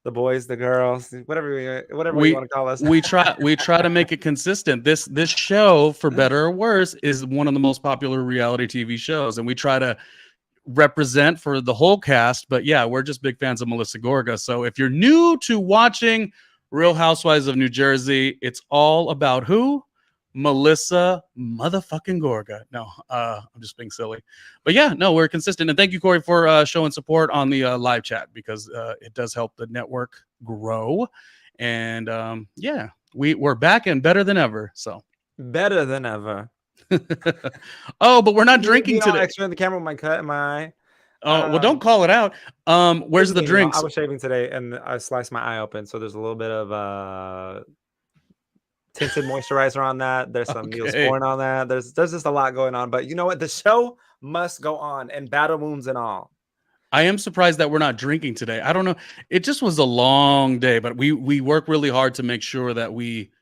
the boys, the girls, whatever you want to call us. we try to make it consistent. This show, for better or worse, is one of the most popular reality TV shows, and we try to represent for the whole cast. But yeah, we're just big fans of Melissa Gorga. So if you're new to watching Real Housewives of New Jersey, it's all about who? Melissa motherfucking Gorga. No, I'm just being silly. But yeah, no, we're consistent. And thank you, Corey, for showing support on the live chat, because it does help the network grow. And yeah, we're back and better than ever. So better than ever. Oh, but we're not drinking today. Extra in the camera with my eye. Oh, well, don't call it out. Where's the drinks? I was shaving today and I sliced my eye open, so there's a little bit of tinted moisturizer on that. There's some Neosporin on that. There's just a lot going on. But you know what? The show must go on, and battle wounds and all. I am surprised that we're not drinking today. I don't know. It just was a long day, but we work really hard to make sure that we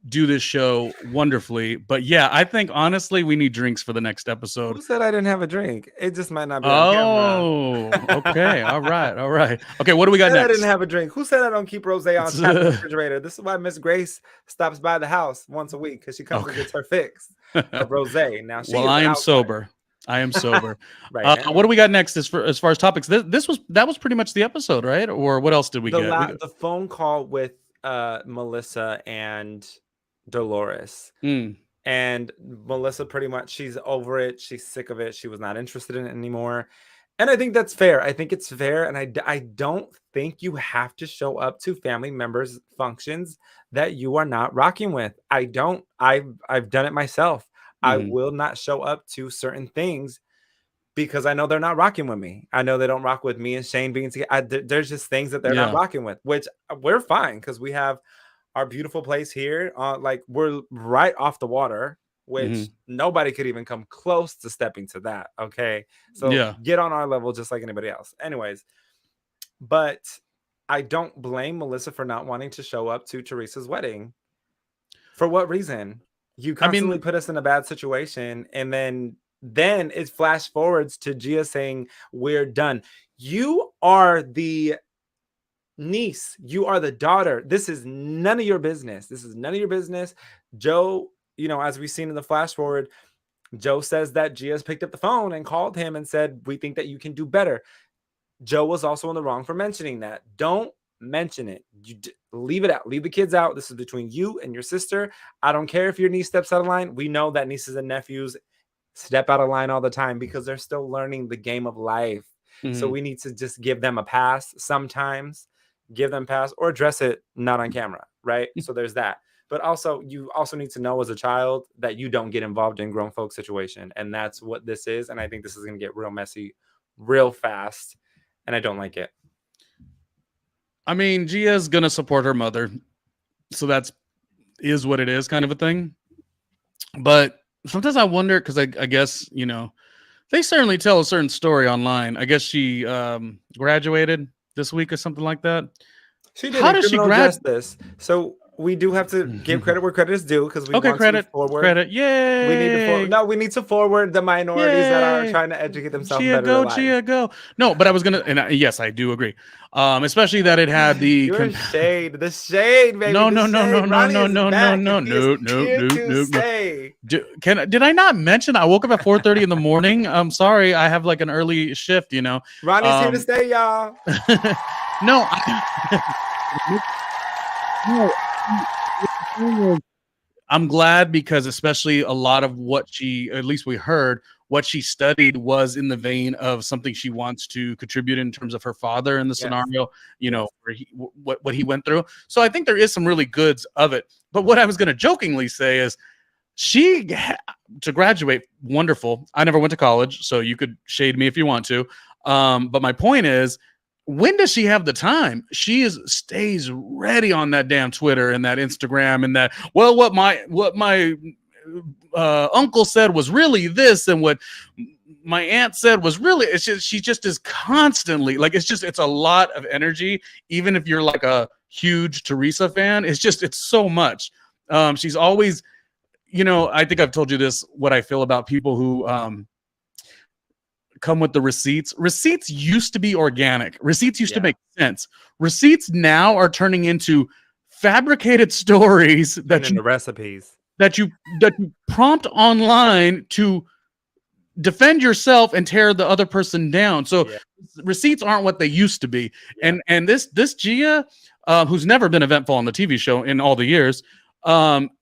do this show wonderfully. But yeah, I think honestly we need drinks for the next episode. Who said I didn't have a drink? It just might not be on camera. Okay. All right. Okay, what do we got next? I didn't have a drink. Who said I don't keep rosé on top of the refrigerator? This is why Miss Grace stops by the house once a week, because she comes and gets her fix of rosé. Now I am sober. Right. What do we got next as far as topics? That was pretty much the episode, right? Or what else did we get? The phone call with Melissa and Dolores. And Melissa, pretty much, she's over it. She's sick of it. She was not interested in it anymore. And I think that's fair. I think it's fair. And I don't think you have to show up to family members' functions that you are not rocking with. I don't. I've done it myself. I will not show up to certain things because I know they're not rocking with me. I know they don't rock with me and Shane being together. There's just things that they're not rocking with, which we're fine, because we have our beautiful place here. Like, we're right off the water, which nobody could even come close to stepping to that. Okay. So get on our level just like anybody else. Anyways, but I don't blame Melissa for not wanting to show up to Teresa's wedding. For what reason? You constantly put us in a bad situation, and then it flash forwards to Gia saying, we're done. You are the niece, you are the daughter. This is none of your business. Joe, as we've seen in the flash forward, Joe says that Gia's picked up the phone and called him and said, we think that you can do better. Joe was also in the wrong for mentioning that. Don't mention it. You leave it out. Leave the kids out. This is between you and your sister. I don't care if your niece steps out of line. We know that nieces and nephews step out of line all the time because they're still learning the game of life. So we need to just give them a pass sometimes. Give them a pass, or address it not on camera, right? So there's that. But also, you also need to know as a child that you don't get involved in grown folk situation. And that's what this is. And I think this is going to get real messy real fast. And I don't like it. I mean, Gia's going to support her mother. So is what it is, kind of a thing. But sometimes I wonder, because I guess, they certainly tell a certain story online. I guess she graduated this week or something like that. She did. How does she graduate this? So we do have to give credit where credit is due, because we want to forward. Credit. Yay! We need to forward the minorities that are trying to educate themselves better. Gia, go. No, but I was gonna, and yes, I do agree. Especially that it had the shade, baby. No. Did I not mention I woke up at 4:30 in the morning? I'm sorry, I have like an early shift. Ronnie's here to stay, y'all. No. I'm glad because especially a lot of what she, at least we heard, what she studied was in the vein of something she wants to contribute in terms of her father in the scenario, where what he went through. So I think there is some really goods of it. But what I was going to jokingly say is to graduate, wonderful. I never went to college, so you could shade me if you want to. But my point is, when does she have the time? She stays ready on that damn Twitter and that Instagram and that, well, what my uncle said was really this, and what my aunt said was really, it's just, she just is constantly like, it's a lot of energy. Even if you're like a huge Teresa fan, it's so much. She's always, I think I've told you this, what I feel about people who, come with the receipts. Receipts used to be organic. Receipts used to make sense. Receipts now are turning into fabricated stories that the recipes that you prompt online to defend yourself and tear the other person down. So receipts aren't what they used to be. And this Gia, who's never been eventful on the TV show in all the years,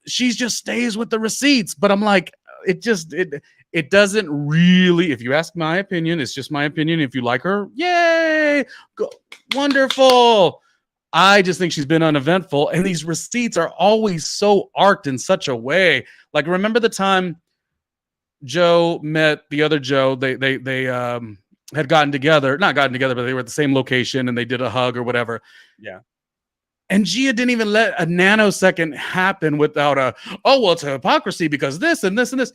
she just stays with the receipts. But I'm like, it doesn't really, if you ask my opinion, it's just my opinion. If you like her, yay, wonderful. I just think she's been uneventful. And these receipts are always so arced in such a way. Like, remember the time Joe met the other Joe? They had gotten together, not gotten together, but they were at the same location and they did a hug or whatever. Yeah. And Gia didn't even let a nanosecond happen without it's a hypocrisy because this and this and this.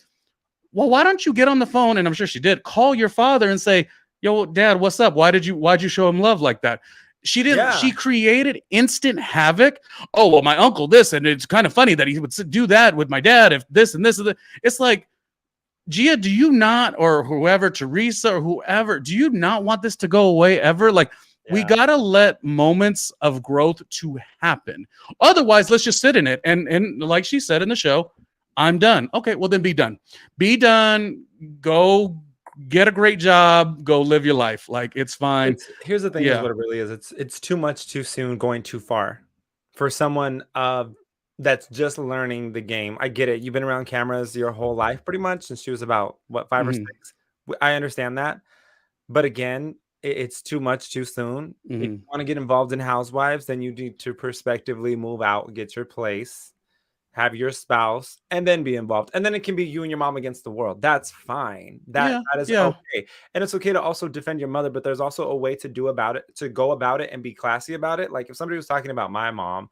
Well, why don't you get on the phone? And I'm sure she did. Call your father and say, "Yo, Dad, what's up? Why'd you show him love like that?" She didn't. Yeah. She created instant havoc. Oh, well, my uncle this, and it's kind of funny that he would do that with my dad if this and this and that. It's like, Gia, do you not, or whoever, Teresa or whoever, do you not want this to go away ever? Like, we gotta let moments of growth to happen. Otherwise, let's just sit in it. And like she said in the show, I'm done. Okay, well then be done. Be done. Go get a great job. Go live your life. Like, it's fine. Here's the thing, is what it really is. It's too much too soon, going too far for someone that's just learning the game. I get it. You've been around cameras your whole life, pretty much, since she was about 5 or 6. I understand that, but again, it's too much too soon. If you want to get involved in Housewives, then you need to prospectively move out, get your place, have your spouse, and then be involved. And then it can be you and your mom against the world. That's fine. That is okay. And it's okay to also defend your mother, but there's also a way to go about it and be classy about it. Like, if somebody was talking about my mom,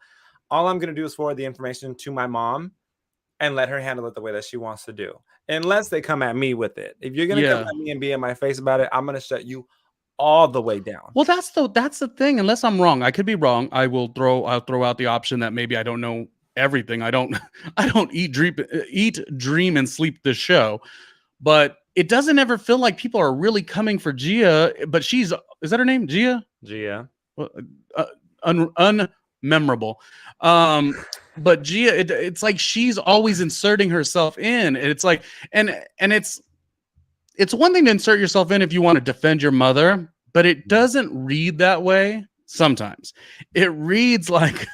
all I'm going to do is forward the information to my mom and let her handle it the way that she wants to do. Unless they come at me with it. If you're going to come at me and be in my face about it, I'm going to shut you all the way down. Well, that's the thing. Unless I'm wrong, I could be wrong. I'll throw out the option that maybe I don't know everything. I don't eat, dream, and sleep this show. But it doesn't ever feel like people are really coming for Gia. But is that her name? Gia? Gia. Unmemorable. But Gia, it's like she's always inserting herself in. And it's like, and it's one thing to insert yourself in if you want to defend your mother, but it doesn't read that way sometimes. It reads like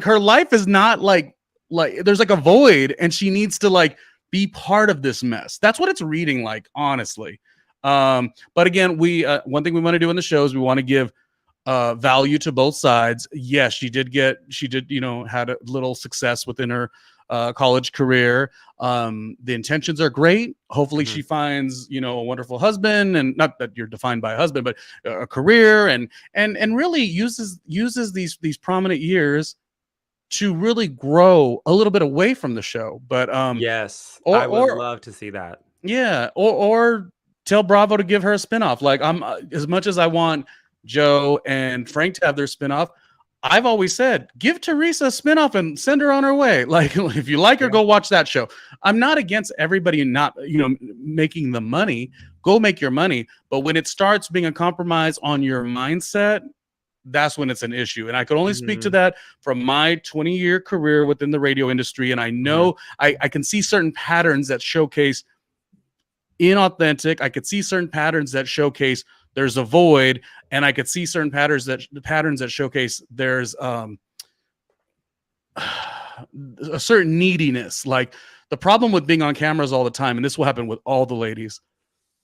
her life is not like there's like a void and she needs to like be part of this mess. That's what it's reading like, honestly. But again, one thing we want to do in the show is we want to give value to both sides. Yes, she did, had a little success within her college career. The intentions are great. Hopefully she finds, a wonderful husband, and not that you're defined by a husband, but a career, and really uses these prominent years to really grow a little bit away from the show. But yes, I would love to see that. Yeah, or tell Bravo to give her a spinoff. Like, I'm as much as I want Joe and Frank to have their spinoff, I've always said, give Teresa a spinoff and send her on her way. Like, if you like her, go watch that show. I'm not against everybody not, making the money. Go make your money. But when it starts being a compromise on your mindset, that's when it's an issue. And I could only speak to that from my 20-year career within the radio industry. And I know I can see certain patterns that showcase inauthentic. I could see certain patterns that showcase there's a void, and I could see certain patterns that showcase there's a certain neediness. Like the problem with being on cameras all the time, and this will happen with all the ladies,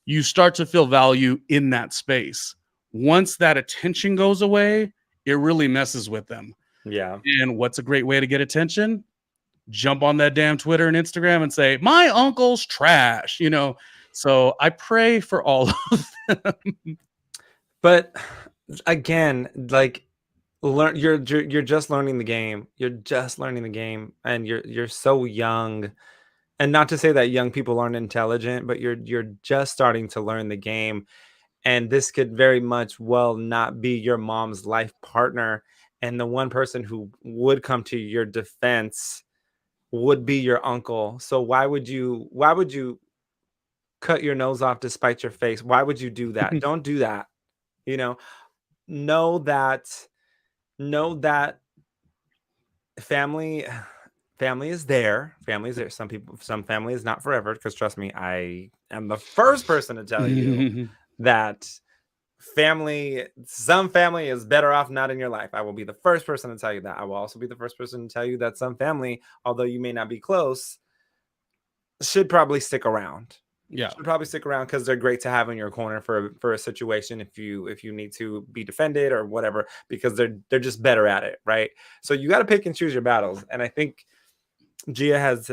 you start to feel value in that space. Once that attention goes away, it really messes with them. Yeah. And what's a great way to get attention? Jump on that damn Twitter and Instagram and say, my uncle's trash, you know? So I pray for all of them. But again, like you're just learning the game. You're just learning the game, and you're so young. And not to say that young people aren't intelligent, but you're just starting to learn the game. And this could very much well not be your mom's life partner. And the one person who would come to your defense would be your uncle. So why would you cut your nose off to spite your face? Why would you do that? Don't do that. You know that family is there. Family is there. Some family is not forever, because trust me, I am the first person to tell you that some family is better off not in your life. I will be the first person to tell you that. I will also be the first person to tell you that some family, although you may not be close, should probably stick around. Yeah, should probably stick around, because they're great to have in your corner for a situation if you need to be defended or whatever, because they're just better at it, right? So you got to pick and choose your battles, and I think Gia has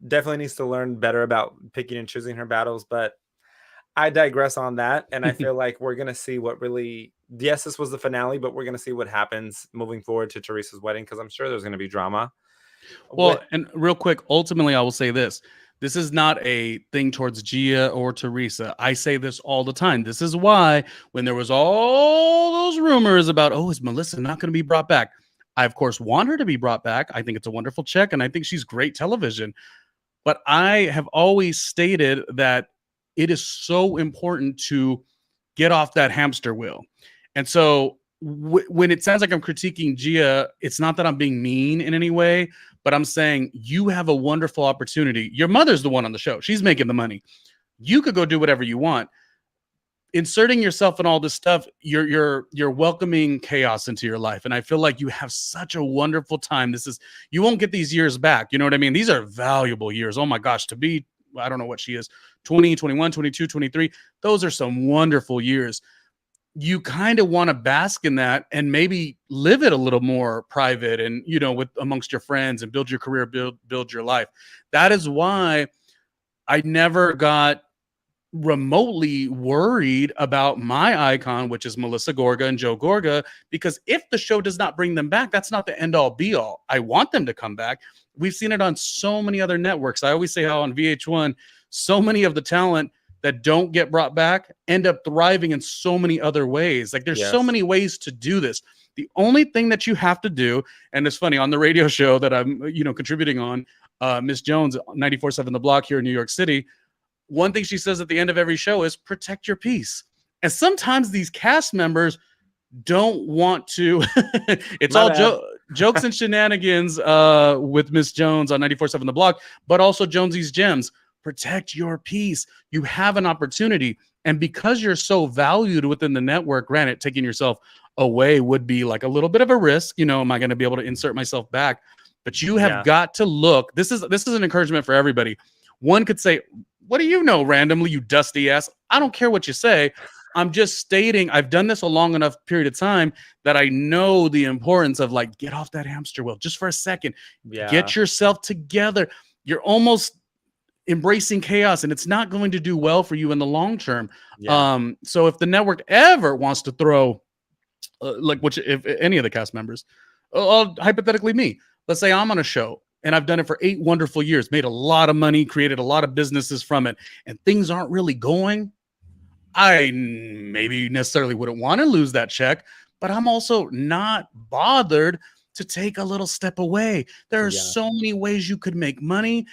definitely needs to learn better about picking and choosing her battles. But I digress on that, and I feel like we're gonna see what really. Yes, this was the finale, but we're gonna see what happens moving forward to Teresa's wedding, because I'm sure there's gonna be drama. Well, and real quick, ultimately, I will say this. This is not a thing towards Gia or Teresa. I say this all the time. This is why when there was all those rumors about, oh, is Melissa not going to be brought back? I, of course, want her to be brought back. I think it's a wonderful check, and I think she's great television. But I have always stated that it is so important to get off that hamster wheel. And so when it sounds like I'm critiquing Gia, it's not that I'm being mean in any way, but I'm saying you have a wonderful opportunity. Your mother's the one on the show. She's making the money. You could go do whatever you want. Inserting yourself in all this stuff, you're welcoming chaos into your life. And I feel like you have such a wonderful time. You won't get these years back. You know what I mean? These are valuable years. Oh my gosh, to be, I don't know what she is, 20, 21, 22, 23. Those are some wonderful years. You kind of want to bask in that and maybe live it a little more private and, you know, with amongst your friends, and build your career, build your life. That is why I never got remotely worried about my icon, which is Melissa Gorga and Joe Gorga, because if the show does not bring them back, that's not the end all be all. I want them to come back. We've seen it on so many other networks. I always say how on VH1, so many of the talent that don't get brought back end up thriving in so many other ways. Like there's so many ways to do this. The only thing that you have to do, and it's funny, on the radio show that I'm, contributing on, Miss Jones, 94.7 The Block here in New York City, one thing she says at the end of every show is protect your peace. And sometimes these cast members don't want to. It's all jokes and shenanigans with Miss Jones on 94.7 The Block, but also Jonesy's Gems. Protect your peace. You have an opportunity. And because you're so valued within the network, granted, taking yourself away would be like a little bit of a risk. Am I going to be able to insert myself back? But you have got to look. This is an encouragement for everybody. One could say, what do you know, randomly, you dusty ass? I don't care what you say. I'm just stating I've done this a long enough period of time that I know the importance of, like, get off that hamster wheel just for a second. Yeah. Get yourself together. You're almost embracing chaos, and it's not going to do well for you in the long term. Yeah. So if the network ever wants to throw, if any of the cast members, hypothetically me, let's say I'm on a show, and I've done it for 8 wonderful years, made a lot of money, created a lot of businesses from it, and things aren't really going, I maybe necessarily wouldn't want to lose that check, but I'm also not bothered to take a little step away. There are so many ways you could make money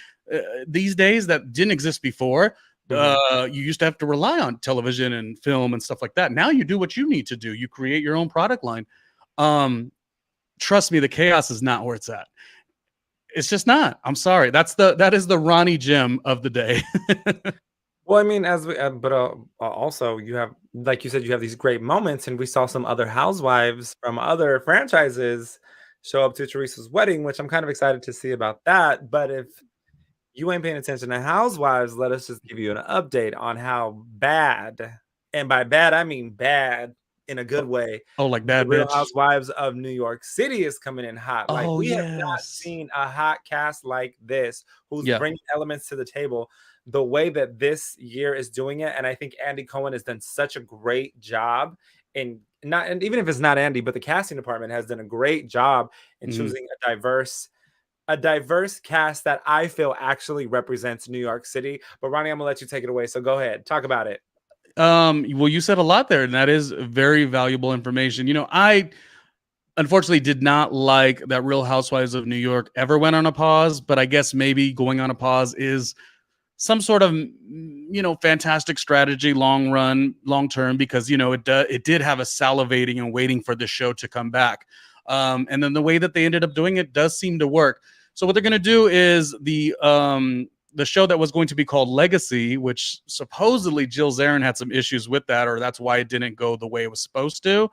these days that didn't exist before. You used to have to rely on television and film and stuff like that. Now you do what you need to do. You create your own product line. Trust me, the chaos is not where it's at. It's just not. I'm sorry. That is the Ronnie gem of the day. Well, I mean, as we, but also you have, like you said, you have these great moments, and we saw some other housewives from other franchises show up to Teresa's wedding, which I'm kind of excited to see about that. But if you ain't paying attention to Housewives, let us just give you an update on how bad, and by bad I mean bad in a good way, Oh, like the Bad Real Bitch. Housewives of New York City is coming in hot. Like, Oh we have not yes. seen a hot cast like this who's Yeah. bringing elements to the table the way that this year is doing it. And I think Andy Cohen has done such a great job in not, and even if it's not Andy, but the casting department has done a great job in choosing a diverse cast that I feel actually represents New York City. But Ronnie, I'm gonna let you take it away. So go ahead, talk about it. Well, you said a lot there, and that is very valuable information. I unfortunately did not like that Real Housewives of New York ever went on a pause, but I guess maybe going on a pause is some sort of fantastic strategy, long term, because it did have us salivating and waiting for the show to come back. And then the way that they ended up doing it does seem to work. So what they're going to do is the show that was going to be called Legacy, which supposedly Jill Zarin had some issues with that, or that's why it didn't go the way it was supposed to.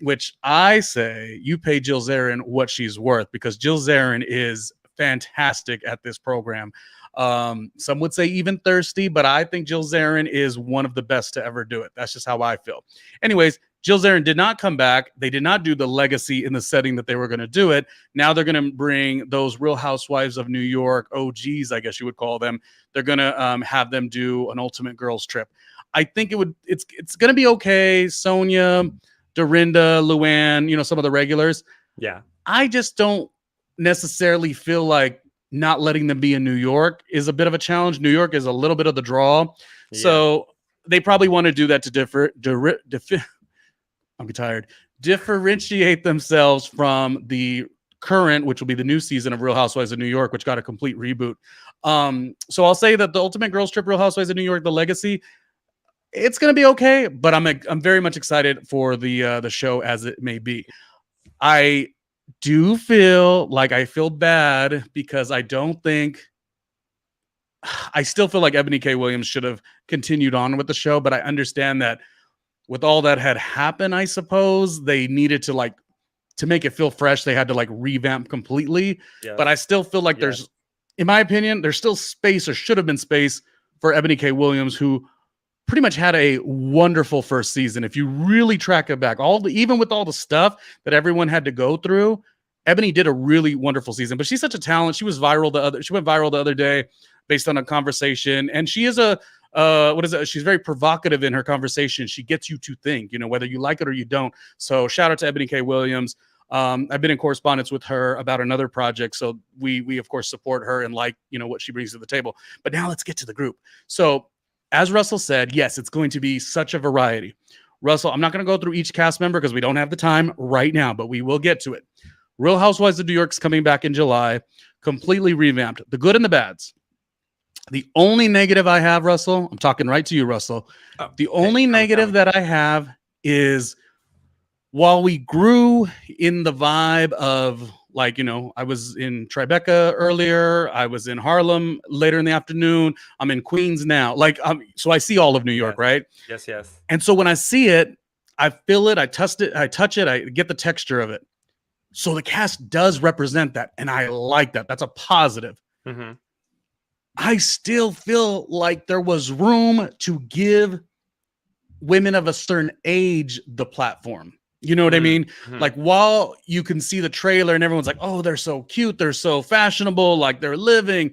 Which I say you pay Jill Zarin what she's worth, because Jill Zarin is fantastic at this program. Some would say even thirsty, but I think Jill Zarin is one of the best to ever do it. That's just how I feel. Anyways, Jill Zarin did not come back. They did not do the Legacy in the setting that they were going to do it. Now they're going to bring those Real Housewives of New York, OGs, I guess you would call them. They're going to have them do an Ultimate Girls Trip. I think it's going to be okay. Sonia, Dorinda, Luann, some of the regulars. Yeah. I just don't necessarily feel like not letting them be in New York is a bit of a challenge. New York is a little bit of the draw. Yeah. So they probably want to do that to I'm tired. Differentiate themselves from the current, which will be the new season of Real Housewives of New York, which got a complete reboot. So I'll say that the Ultimate Girls Trip, Real Housewives of New York, the Legacy, it's going to be okay, but I'm very much excited for the show as it may be. I do feel like I feel bad because I still feel like Ebony K. Williams should have continued on with the show, but I understand that with all that had happened, I suppose they needed to make it feel fresh. They had to revamp completely, but I still feel like there's, in my opinion, there's still space, or should have been space, for Ebony K. Williams, who pretty much had a wonderful first season. If you really track it back, even with all the stuff that everyone had to go through, Ebony did a really wonderful season. But she's such a talent. She went viral the other day based on a conversation, and she is she's very provocative in her conversation. She gets you to think, whether you like it or you don't. So shout out to Ebony K. Williams. I've been in correspondence with her about another project, so we of course support her and what she brings to the table. But now let's get to the group. So, as Russell said, yes, it's going to be such a variety. Russell, I'm not going to go through each cast member because we don't have the time right now, but we will get to it. Real Housewives of New York's coming back in July, completely revamped. The good and the bads. The only negative I have, Russell, I'm talking right to you, Russell. The only negative that I have is, while we grew in the vibe of, I was in Tribeca earlier, I was in Harlem later in the afternoon, I'm in Queens now. So I see all of New York, right? Yes. And so when I see it, I feel it, I touch it, I get the texture of it. So the cast does represent that, and I like that. That's a positive. Mm-hmm. I still feel like there was room to give women of a certain age the platform. You know what I mean? Mm-hmm. While you can see the trailer and everyone's like, oh, they're so cute, they're so fashionable, they're living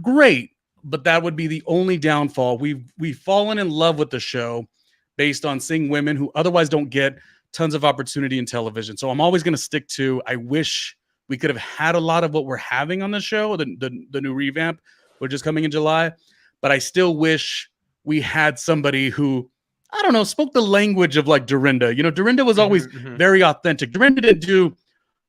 great. But that would be the only downfall. We've fallen in love with the show based on seeing women who otherwise don't get tons of opportunity in television. So I'm always going to stick to, I wish we could have had a lot of what we're having on the show, the new revamp, which is coming in July. But I still wish we had somebody who, I don't know, spoke the language of Dorinda. Dorinda was always very authentic. Dorinda didn't do,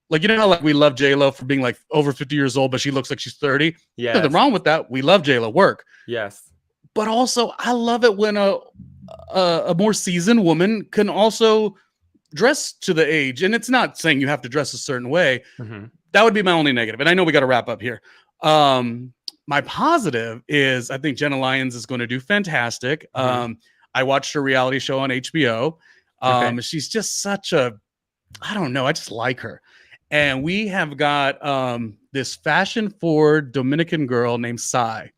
how we love J-Lo for being over 50 years old, but she looks like she's 30. Yeah. Nothing wrong with that. We love J-Lo work. Yes. But also, I love it when a more seasoned woman can also dress to the age. And it's not saying you have to dress a certain way. Mm-hmm. That would be my only negative. And I know we got to wrap up here. my positive is I think Jenna Lyons is going to do fantastic. I watched her reality show on HBO. She's just such a, I don't know, I just like her. And we have got this fashion forward Dominican girl named Sai,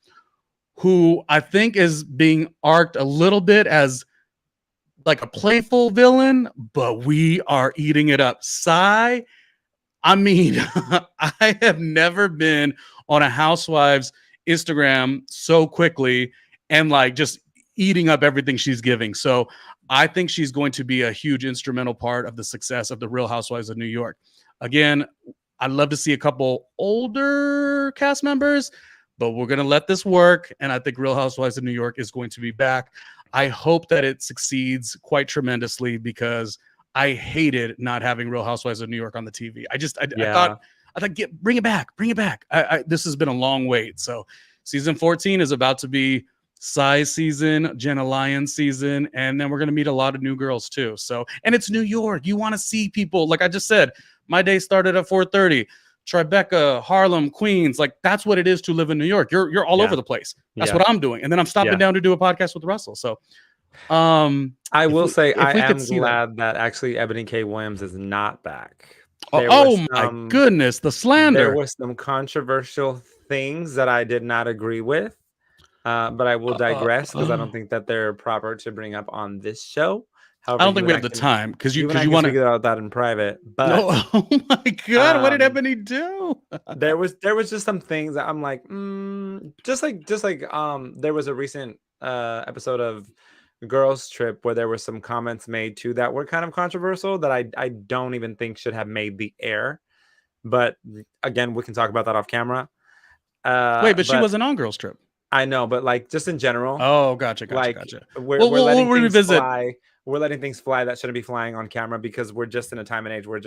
who I think is being arced a little bit as like a playful villain, but we are eating it up. Sai, I mean, I have never been on a Housewives Instagram so quickly and like just eating up everything she's giving. So I think she's going to be a huge instrumental part of the success of the Real Housewives of New York. Again, I'd love to see a couple older cast members, but we're going to let this work. And I think Real Housewives of New York is going to be back. I hope that it succeeds quite tremendously because I hated not having Real Housewives of New York on the TV. I thought, bring it back. This has been a long wait. So season 14 is about to be Sai's season, Jenna Lyons season, and then we're going to meet a lot of new girls too. So, and it's New York. You want to see people. Like I just said, my day started at 4:30. Tribeca, Harlem, Queens. Like that's what it is to live in New York. You're all over the place. That's what I'm doing. And then I'm stopping down to do a podcast with Russell. So I will say I am glad that actually Ebony K. Williams is not back. My goodness, the slander. There were some controversial things that I did not agree with. But I will digress because I don't think that they're proper to bring up on this show. However, I don't think we have the time because you want to figure out that in private. But no, oh my god, what did Ebony do? there was just some things that I'm like, just like there was a recent episode of Girls Trip where there were some comments made too that were kind of controversial that I don't even think should have made the air. But again, we can talk about that off camera. But she wasn't on Girls Trip. I know, but like just in general. Oh, gotcha. We're letting things fly. We're letting things fly that shouldn't be flying on camera because we're just in a time and age where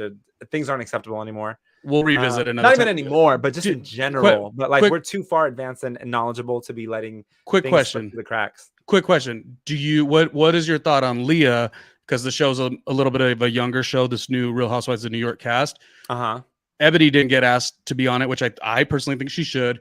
things aren't acceptable anymore. We'll revisit another. Not even anymore, but just in general. But like we're too far advanced and knowledgeable to be letting things slip through the cracks. Quick question: do you what is your thought on Leah? Because the show's a little bit of a younger show. This new Real Housewives of New York cast. Ebony didn't get asked to be on it, which I personally think she should.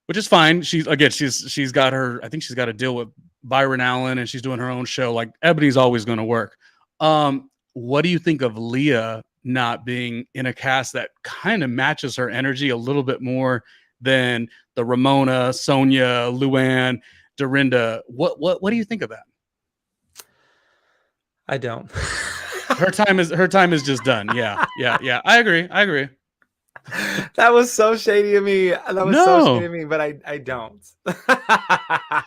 Which is fine. She's got her. I think she's got to deal with Byron Allen, and she's doing her own show. Like Ebony's always going to work. What do you think of Leah not being in a cast that kind of matches her energy a little bit more than the Ramona, Sonia, Luann, Dorinda? What do you think of that? I don't. her time is just done. Yeah. I agree. That was so shady of me. So shady of me, but I don't. I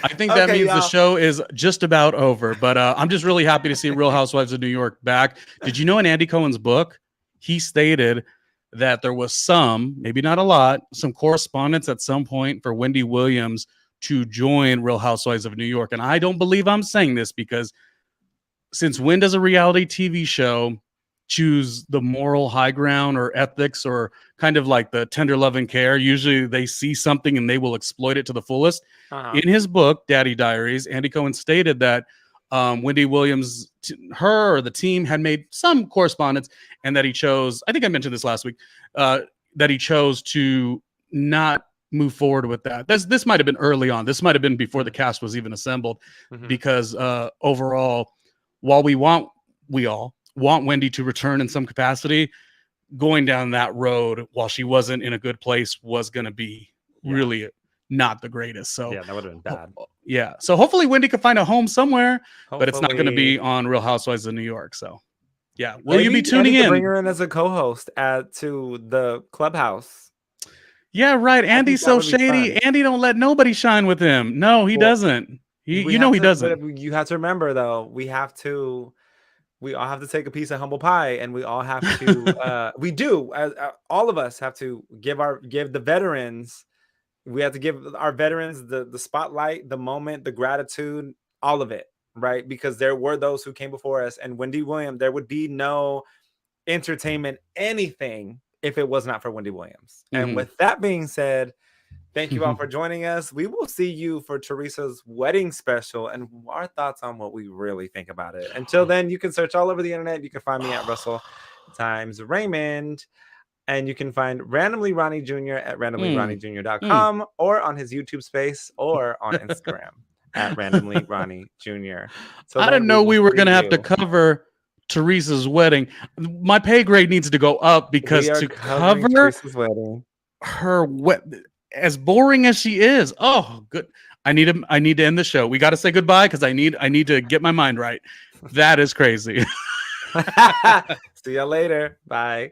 think that means the show is just about over, but I'm just really happy to see Real Housewives of New York back. Did you know in Andy Cohen's book, he stated that there was some, maybe not a lot, some correspondence at some point for Wendy Williams to join Real Housewives of New York. And I don't believe I'm saying this because since when does a reality TV show choose the moral high ground or ethics or kind of like the tender love and care? Usually they see something and they will exploit it to the fullest. In his book, Daddy Diaries, Andy Cohen stated that Wendy Williams, her or the team had made some correspondence and that he chose, I think I mentioned this last week, that he chose to not move forward with that. This might have been early on. This might have been before the cast was even assembled because overall, while we all want Wendy to return in some capacity, going down that road while she wasn't in a good place was going to be really not the greatest. So that would have been bad. So hopefully Wendy can find a home somewhere, but it's not going to be on Real Housewives of New York. So will you be tuning in? Bring her in as a co-host to the Clubhouse. Yeah, right. Andy's so shady. Andy don't let nobody shine with him. No, he doesn't. He doesn't. You have to remember though, we all have to take a piece of humble pie, and we all have to. All of us have to give the veterans. We have to give our veterans the spotlight, the moment, the gratitude, all of it, right? Because there were those who came before us, and Wendy Williams. There would be no entertainment, anything, if it was not for Wendy Williams. And with that being said, thank you all for joining us. We will see you for Teresa's wedding special and our thoughts on what we really think about it. Until then, you can search all over the internet. You can find me at Russell Times Raymond. And you can find Randomly Ronnie Jr. at randomlyronniejr.com or on his YouTube space or on Instagram at Randomly Ronnie Jr. So I didn't know we were going to have to cover Teresa's wedding. My pay grade needs to go up because to cover Teresa's wedding, her as boring as she is. Oh, good. I need to end the show. We got to say goodbye because I need to get my mind right. That is crazy. See y'all later. Bye.